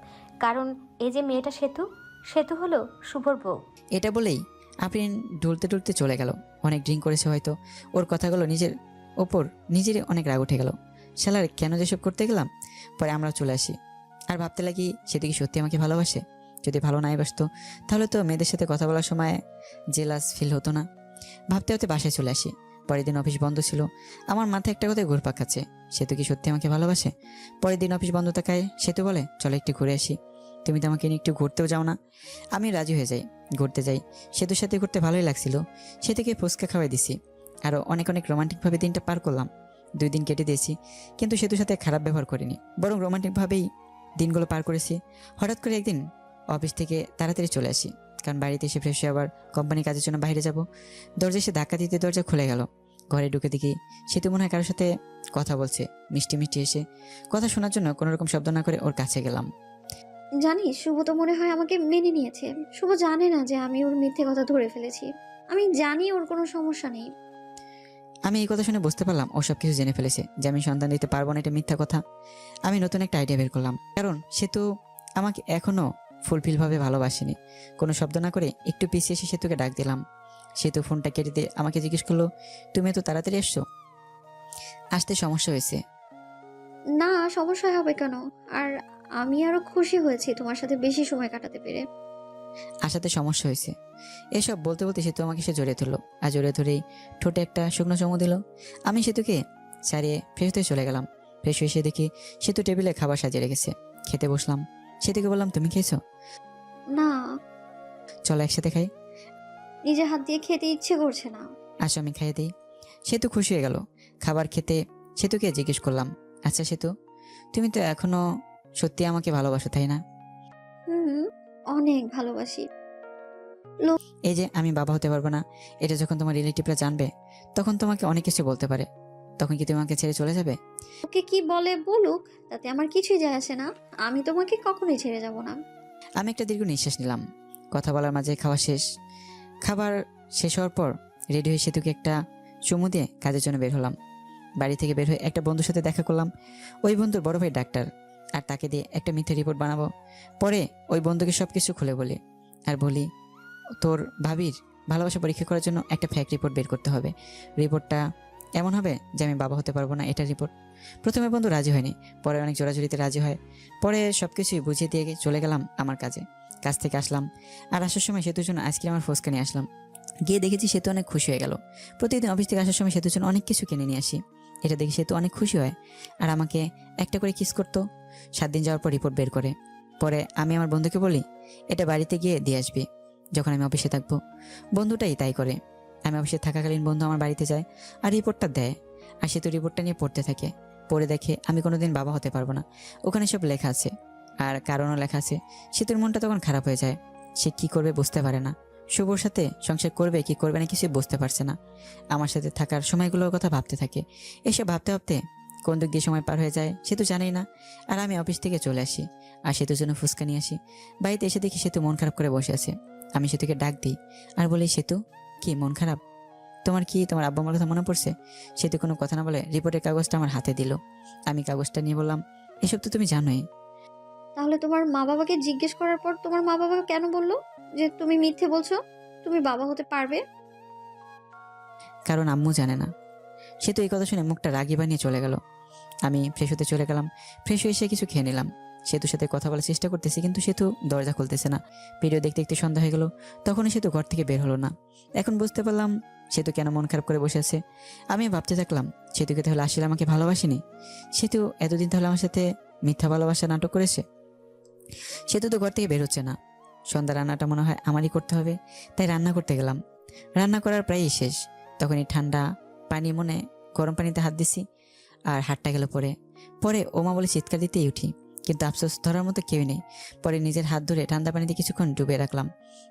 কারণ এই যে মেয়েটা সেতু, সেতু হলো শুভর বউ। এটা বলেই আফরিন ঢুলতে ঢুলতে চলে গেল। অনেক ড্রিঙ্ক করেছে হয়তো, ওর কথাগুলো নিজের ওপর নিজেরই অনেক রাগ উঠে গেল। শালার কেন যেসব করতে গেলাম। পরে আমরা চলে আসি আর ভাবতে লাগি, সেটা কি সত্যি আমাকে ভালোবাসে? যদি ভালো নাই বাসতো তাহলে তো মেয়েদের সাথে কথা বলার সময় জেলাস ফিল হতো না। ভাবতে ভাবতে বাসায় চলে আসি। পরের দিন অফিস বন্ধ ছিল। আমার মাথায় একটা কথায় ঘুরপাক খাচ্ছে, সেতু কি সত্যি আমাকে ভালোবাসে? পরের দিন অফিস বন্ধ থাকায় সেতু বলে, চলো একটু ঘুরে আসি, তুমি তো আমাকে নিয়ে একটু ঘুরতেও যাও না। আমি রাজি হয়ে যাই, ঘুরতে যাই। সেতুর সাথে ঘুরতে ভালোই লাগছিল। সেতুকে ফুচকা খাওয়াই দিছি, আরও অনেক অনেক রোমান্টিকভাবে দিনটা পার করলাম। 2 দিন কেটে দিয়েছি, কিন্তু সেতুর সাথে খারাপ ব্যবহার করিনি, বরং রোমান্টিকভাবেই দিনগুলো পার করেছি। হঠাৎ করে একদিন অফিস থেকে তাড়াতাড়ি চলে আসি, কারণ বাড়িতে এসে ফ্রেশ হয়ে আবার কোম্পানি কাজের জন্য বাইরে যাব। দরজা এসে ধাক্কা দিতে দরজা খুলে গেল। ঘরে ঢুকে দেখি সেতু মনে হয় কারোর সাথে কথা বলছে। মিষ্টি মিষ্টি এসে কথা শোনার জন্য কোনো রকম শব্দ না করে ওর কাছে গেলাম। জানিস, শুভ তো মনে হয় আমাকে মেনে নিয়েছে। শুভ জানে না যে আমি ওর মিথ্যে কথা ধরে ফেলেছি। আমি জানি ওর কোনো সমস্যা নেই। আমি এই কথা শুনে বুঝতে পারলাম ও সব কিছু জেনে ফেলেছে, যে আমি সন্তান দিতে পারবো না, এটা মিথ্যা কথা। আমি নতুন একটা আইডিয়া বের করলাম, কারণ সেতু আমাকে এখনো ফুলফিলভাবে ভালোবাসেনি। কোনো শব্দ না করে একটু পিছিয়ে এসে সেতুকে ডাক দিলাম। সেতু ফোনটা কেটে দিয়ে আমাকে জিজ্ঞেস করলো, তুমি এত তাড়াতাড়ি এসছো? আসতে সমস্যা হয়েছে? না, সমস্যা হবে কেন? আর আমি আরো খুশি হয়েছি তোমার সাথে বেশি সময় কাটাতে পেরে। আসাতে সমস্যা হয়েছে। এসব বলতে বলতে সেতু আমাকে সে জড়িয়ে ধরলো, আর জড়িয়ে ধরেই ঠোঁটে একটা শুকনো চুমু দিল। আমি সেতুকে ছাড়িয়ে ফ্রেশ হতে চলে গেলাম। ফ্রেশ হয়ে এসে দেখি সেতু টেবিলে খাবার সাজিয়ে রেখেছে। খেতে বসলাম। সেতুকে বললাম, তুমি খেয়েছো? না, চলো একসাথে খাই। নিজে হাত দিয়ে খেতে ইচ্ছে করছে না। আসো আমি খাইয়ে দিই। সেতু খুশি হয়ে গেল। খাবার খেতে সেতুকে জিজ্ঞেস করলাম, আচ্ছা সেতু, তুমি তো এখনো সত্যি আমাকে ভালোবাসো, তাই না? অনেক ভালোবাসি। এই যে আমি বাবা হতে পারবো না, এটা যখন তোমার রিলেটিভরা জানবে তখন তোমাকে অনেক কিছু বলতে পারে। তখন কি তুমি আমাকে ছেড়ে চলে যাবে? ওকে কি বলে বলুক, তাতে আমার কিছুই যায় আসে না। আমি তোমাকে কখনোই ছেড়ে যাব না। আমি একটা দীর্ঘ নিঃশ্বাস নিলাম। কথা বলার মাঝে খাওয়া শেষ। খাবার শেষ হওয়ার পর রেডি হয়ে সেতুকে একটা চুমু দিয়ে কাজের জন্য বের হলাম। বাড়ি থেকে বের হয়ে একটা বন্ধুর সাথে দেখা করলাম। ওই বন্ধুর বড় ভাই ডাক্তার, আর তাকে দিয়ে একটা মিথ্যে রিপোর্ট বানাবো। পরে ওই বন্ধুকে সব কিছু খুলে বলি, আর বলি তোর ভাবির ভালোবাসা পরীক্ষা করার জন্য একটা ফ্যাক রিপোর্ট বের করতে হবে। রিপোর্টটা এমন হবে যে আমি বাবা হতে পারবো না, এটা রিপোর্ট। প্রথমে বন্ধু রাজি হয়নি, পরে অনেক জোরাজুরিতে রাজি হয়। পরে সব কিছুই বুঝিয়ে দিয়ে চলে গেলাম আমার কাজে। কাজ থেকে আসলাম, আর আসার সময় সেতুর জন্য আইসক্রিম আর ফুচকা নিয়ে আসলাম। গিয়ে দেখেছি সেতু অনেক খুশি হয়ে গেল। প্রতিদিন অফিস থেকে আসার সময় সেতুর জন্য অনেক কিছু কিনে নিয়ে আসি। এটা দেখে সেতু অনেক খুশি হয় আর আমাকে একটা করে কিস করতো। 7 দিন যাওয়ার পর রিপোর্ট বের করে। পরে আমি আমার বন্ধুকে বলি এটা বাড়িতে গিয়ে দিয়ে আসবি যখন আমি অফিসে থাকবো। বন্ধুটাই তাই করে। আমি অফিসে থাকাকালীন বন্ধু আমার বাড়িতে যায় আর রিপোর্টটা দেয়, আর সেতু রিপোর্টটা নিয়ে পড়তে থাকে। পড়ে দেখে আমি কোনোদিন বাবা হতে পারবো না। ওখানে সব লেখা আছে আর কারণও লেখা আছে। সেতুর মনটা তখন খারাপ হয়ে যায়। সে কি করবে বুঝতে পারে না। শুভর সাথে সংসার করবে কি করবে না কিছু বুঝতে পারছে না। আমার সাথে থাকার সময়গুলোর কথা ভাবতে থাকে। এসব ভাবতে ভাবতে কোন দিক দিয়ে সময় পার হয়ে যায় সে তো জানেই না। আর আমি অফিস থেকে চলে আসি আর সেতুর জন্য ফুচকা নিয়ে আসি। বাড়িতে এসে দেখি সেতু মন খারাপ করে বসে আছে। আমি সেতুকে ডাক দিই আর বলি, সেতু কি মন খারাপ? তোমার কি তোমার আব্বা আমার কথা মনে পড়ছে? সেতু কোনো কথা না বলে রিপোর্টের কাগজটা আমার হাতে দিল। আমি কাগজটা নিয়ে বললাম, এসব তো তুমি জানোই। তাহলে তোমার মা বাবাকে জিজ্ঞেস করার পর তোমার মা বাবা কেন বললো যে তুমি মিথ্যে বলছো, তুমি বাবা হতে পারবে? কারণ আম্মু জানে না। সেতু এই কথা শুনে মুখটা রাগি বানিয়ে চলে গেল। আমি ফ্রেশ হতে চলে গেলাম। ফ্রেশ হয়ে এসে কিছু খেয়ে নিলাম। সেতুর সাথে কথা বলার চেষ্টা করতেছি কিন্তু সেতু দরজা খুলতেছে না। ভিডিও দেখতে দেখতে সন্ধ্যা হয়ে গেল, তখনও সেতু ঘর থেকে বের হলো না। এখন বুঝতে পারলাম সেতু কেন মন খারাপ করে বসে আছে। আমি ভাবতে থাকলাম, সেতুকে তাহলে আসলে আমাকে ভালোবাসেনি? সেতু এতদিন তাহলে আমার সাথে মিথ্যা ভালোবাসা নাটক করেছে? সেতু তো ঘর থেকে বের হচ্ছে না। সন্ধ্যা রান্নাটা মনে হয় আমারই করতে হবে, তাই রান্না করতে গেলাম। রান্না করার প্রায়ই শেষ। তখনই ঠান্ডা পানি মনে গরম পানিতে হাত দিছি আর হাতটা গেল পরে। পরে ওমা বলে চিৎকার দিতেই উঠি, কিন্তু আফসোস ধরার মতো কেউ নেই। পরে নিজের হাত ধরে ঠান্ডা পানিতে কিছুক্ষণ ডুবে রাখলাম।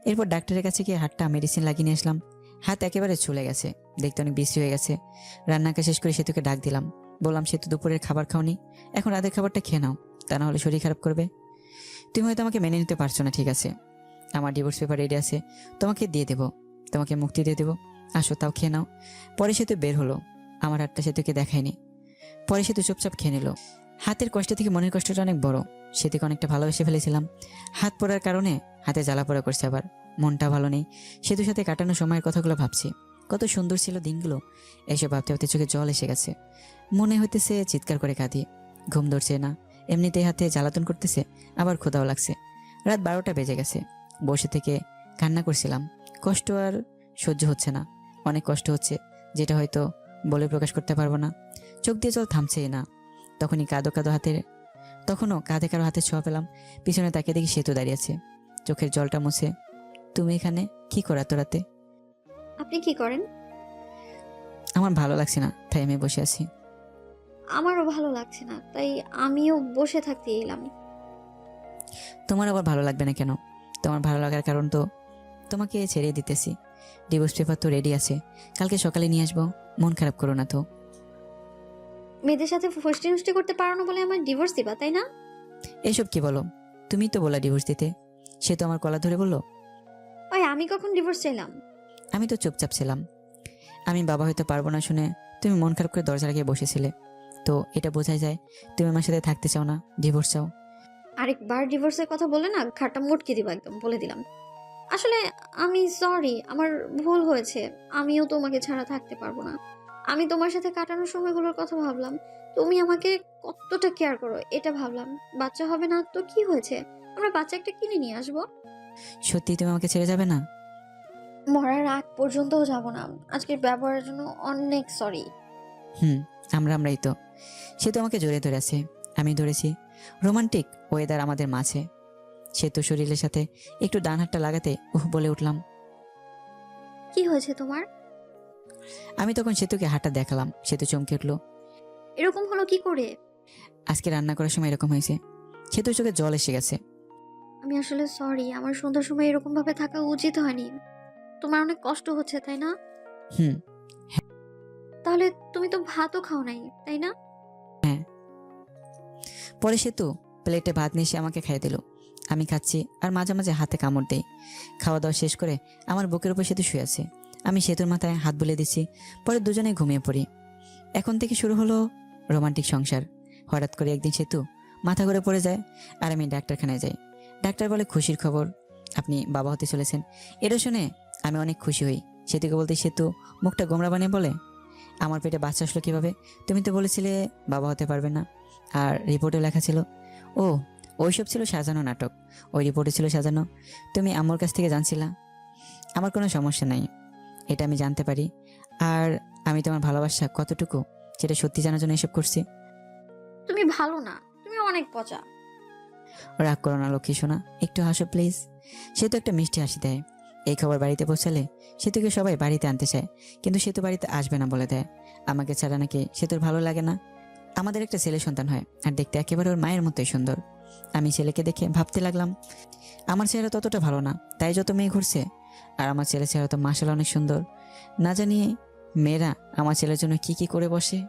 এরপর ডাক্তারের কাছে গিয়ে হাতটা মেডিসিন লাগিয়ে নিয়ে আসলাম। হাত একেবারে চলে গেছে, দেখতে অনেক বিশ্রী হয়ে গেছে। রান্নাকে শেষ করে সেতুকে ডাক দিলাম, বললাম, সেতু দুপুরের খাবার খাওনি, এখন রাতের খাবারটা খেয়ে নাও, তা না হলে শরীর খারাপ করবে। তুমি হয়তো আমাকে মেনে নিতে পারছো না, ঠিক আছে, আমার ডিভোর্স পেপার রেডি আছে, তোমাকে দিয়ে দেবো, তোমাকে মুক্তি দিয়ে দেবো, আসো তাও খেয়ে নাও। পরে সেতু বের হলো, আমার হাতটা সেতুকে দেখায়নি। পরে সেতু চুপচাপ খেয়ে নিল। হাতের কষ্ট থেকে মনের কষ্টটা অনেক বড়। সেতুকে অনেকটা ভালোবেসে ফেলেছিলাম। হাত পড়ার কারণে হাতে জ্বালা পোড়া করছে, আবার মনটা ভালো নেই। সেতুর সাথে কাটানো সময়ের কথাগুলো ভাবছি, কত সুন্দর ছিল দিনগুলো। এসব ভাবতে ভাবতে চোখে জল এসে গেছে। মনে হইতেছে চিৎকার করে কাঁদি। ঘুম ধরছে না, এমনিতেই হাতে জ্বালাতন করতেছে, আবার ক্ষুধাও লাগছে। রাত 12টা বেজে গেছে। বসে থেকে কান্না করছিলাম। কষ্ট আর সহ্য হচ্ছে না, অনেক কষ্ট হচ্ছে, যেটা হয়তো বলে প্রকাশ করতে পারবো না। চোখ দিয়ে জল থামছেই না। তখনও কাঁধে কারো হাতে ছোঁয়া পেলাম। পিছনে তাকিয়ে দেখি সেতু দাঁড়িয়ে আছে, চোখের জলটা মুছে। তুমি এখানে কি করো এত রাতে? আপনি কি করেন? আমার ভালো লাগছে না, তাই আমি বসে আছি। আমারও ভালো লাগছে না, তাই আমিও বসে থাকতে এলাম। তোমার আবার ভালো লাগবে না কেন? তোমার ভালো লাগার কারণ তো তোমাকে ছেড়ে দিতেছি। ডিভোর্স পেপার তো রেডি আছে, কালকে সকালে নিয়ে আসবো, মন খারাপ করো না তো। মেয়েদের সাথে ফষ্টি নষ্টি করতে পারো না বলে আমার ডিভোর্স দিবা, তাই না? এসব কি বলো? তুমি তো বলা ডিভোর্স দিতে। সে তো আমার কলা ধরে বললো। ওই আমি কখন ডিভোর্স চাইলাম? আমি তো চুপচাপ ছিলাম। আমি বাবা হয়তো পারবো না শুনে তুমি মন খারাপ করে দরজা লাগিয়ে বসেছিলে। তো এটা বোঝাই যায় তুমি আমার সাথে থাকতে চাও না, ডিভোর্স চাও। আরেকবার ডিভোর্সের কথা বলে না ঘাটটা মুটকে দিবা, একদম বলে দিলাম। আসলে আমি সরি, আমার ভুল হয়েছে। আমিও তোমাকে ছাড়া থাকতে পারবো না। আমি তোমার সাথে কাটানোর সময়গুলোর কথা ভাবলাম, তুমি আমাকে কতটা কেয়ার করো এটা ভাবলাম। বাচ্চা হবে না তো কি হয়েছে, আমরা বাচ্চা একটা কিনে নিয়ে আসবো। সত্যি তুমি আমাকে ছেড়ে যাবে না? মরার আগ পর্যন্তও যাব না। আজকের ব্যবহারের জন্য অনেক সরি। আমরাই তো। সে তো আমাকে জড়িয়ে ধরে আছে, আমি ধরেছি। রোমান্টিক ওয়েদার আমাদের মাঝে। সে তো শরীরের সাথে একটু ডান হাতটা লাগাতে বলে উঠলাম। কি হয়েছে তোমার? আমি তখন সেতুকে হাতটা দেখালাম। সেতু চমকে উঠলো। এরকম হলো কি করে? আজকে রান্না করার সময় এরকম হয়েছে। সেতুর চোখে জল এসে গেছে। আমি আসলে সরি, আমার সন্ধ্যার সময় এরকম ভাবে থাকা উচিত হয়নি। তোমার অনেক কষ্ট হচ্ছে, তাই না? হুম। তাহলে তুমি তো ভাতও খাও নাই, তাই না? হ্যাঁ। পরে সেতু প্লেটে ভাত নিয়ে এসে আমাকে খাইয়ে দিল। আমি খাচ্ছি আর মাঝে মাঝে হাতে কামড় দেই। খাওয়া দাওয়া শেষ করে আমার বুকের উপর সেতু শুয়ে আছে। আমি সেতুর মাথায় হাত বুলিয়ে দিচ্ছি। পরে দুজনে ঘুমিয়ে পড়ি। এখন থেকে শুরু হলো রোমান্টিক সংসার। হঠাৎ করে একদিন সেতু মাথা ঘুরে পড়ে যায় আর আমি ডাক্তারখানায় যাই। ডাক্তার বলে, খুশির খবর, আপনি বাবা হতে চলেছেন। এটা শুনে আমি অনেক খুশি হই। সেতুকে বলতে সেতু মুখটা গোমরা বানিয়ে বলে, আমার পেটে বাচ্চা আসলো কিভাবে? তুমি তো বলেছিলে বাবা হতে পারবে না, আর রিপোর্টে লেখা ছিল। ও, ওইসব ছিল সাজানো নাটক, ওই রিপোর্টে ছিল সাজানো। তুমি আম্মুর কাছ থেকে জানছিলা? আমার কোনো সমস্যা নাই, এটা আমি জানতে পারি। আর আমি তোমার ভালোবাসা কতটুকু সেটা সত্যি জানার জন্য এসব করছি। তুমি ভালো না, তুমি অনেক পচা। রাগ করো না লক্ষ্মী সোনা, একটু হাসো প্লিজ। সেতু একটা মিষ্টি হাসি দেয়। এই খবর বাড়িতে পৌঁছালে সেতুকে সবাই বাড়িতে আনতে চায়, কিন্তু সেতু বাড়িতে আসবে না বলে দেয়। আমাকে ছাড়া নাকি সেতুর ভালো লাগে না। আমাদের একটা ছেলে সন্তান হয়, আর দেখতে একেবারে ওর মায়ের মতোই সুন্দর। আমি ছেলেকে দেখে ভাবতে লাগলাম, আমার চেহারা ততটা ভালো না, তাই যত মেয়ে ঘুরছে। আর আমার ছেলের চেহারা তো মাশাআল্লাহ অনেক সুন্দর। না জানি মেয়েরা আমার ছেলের জন্য কি কি করে বসে।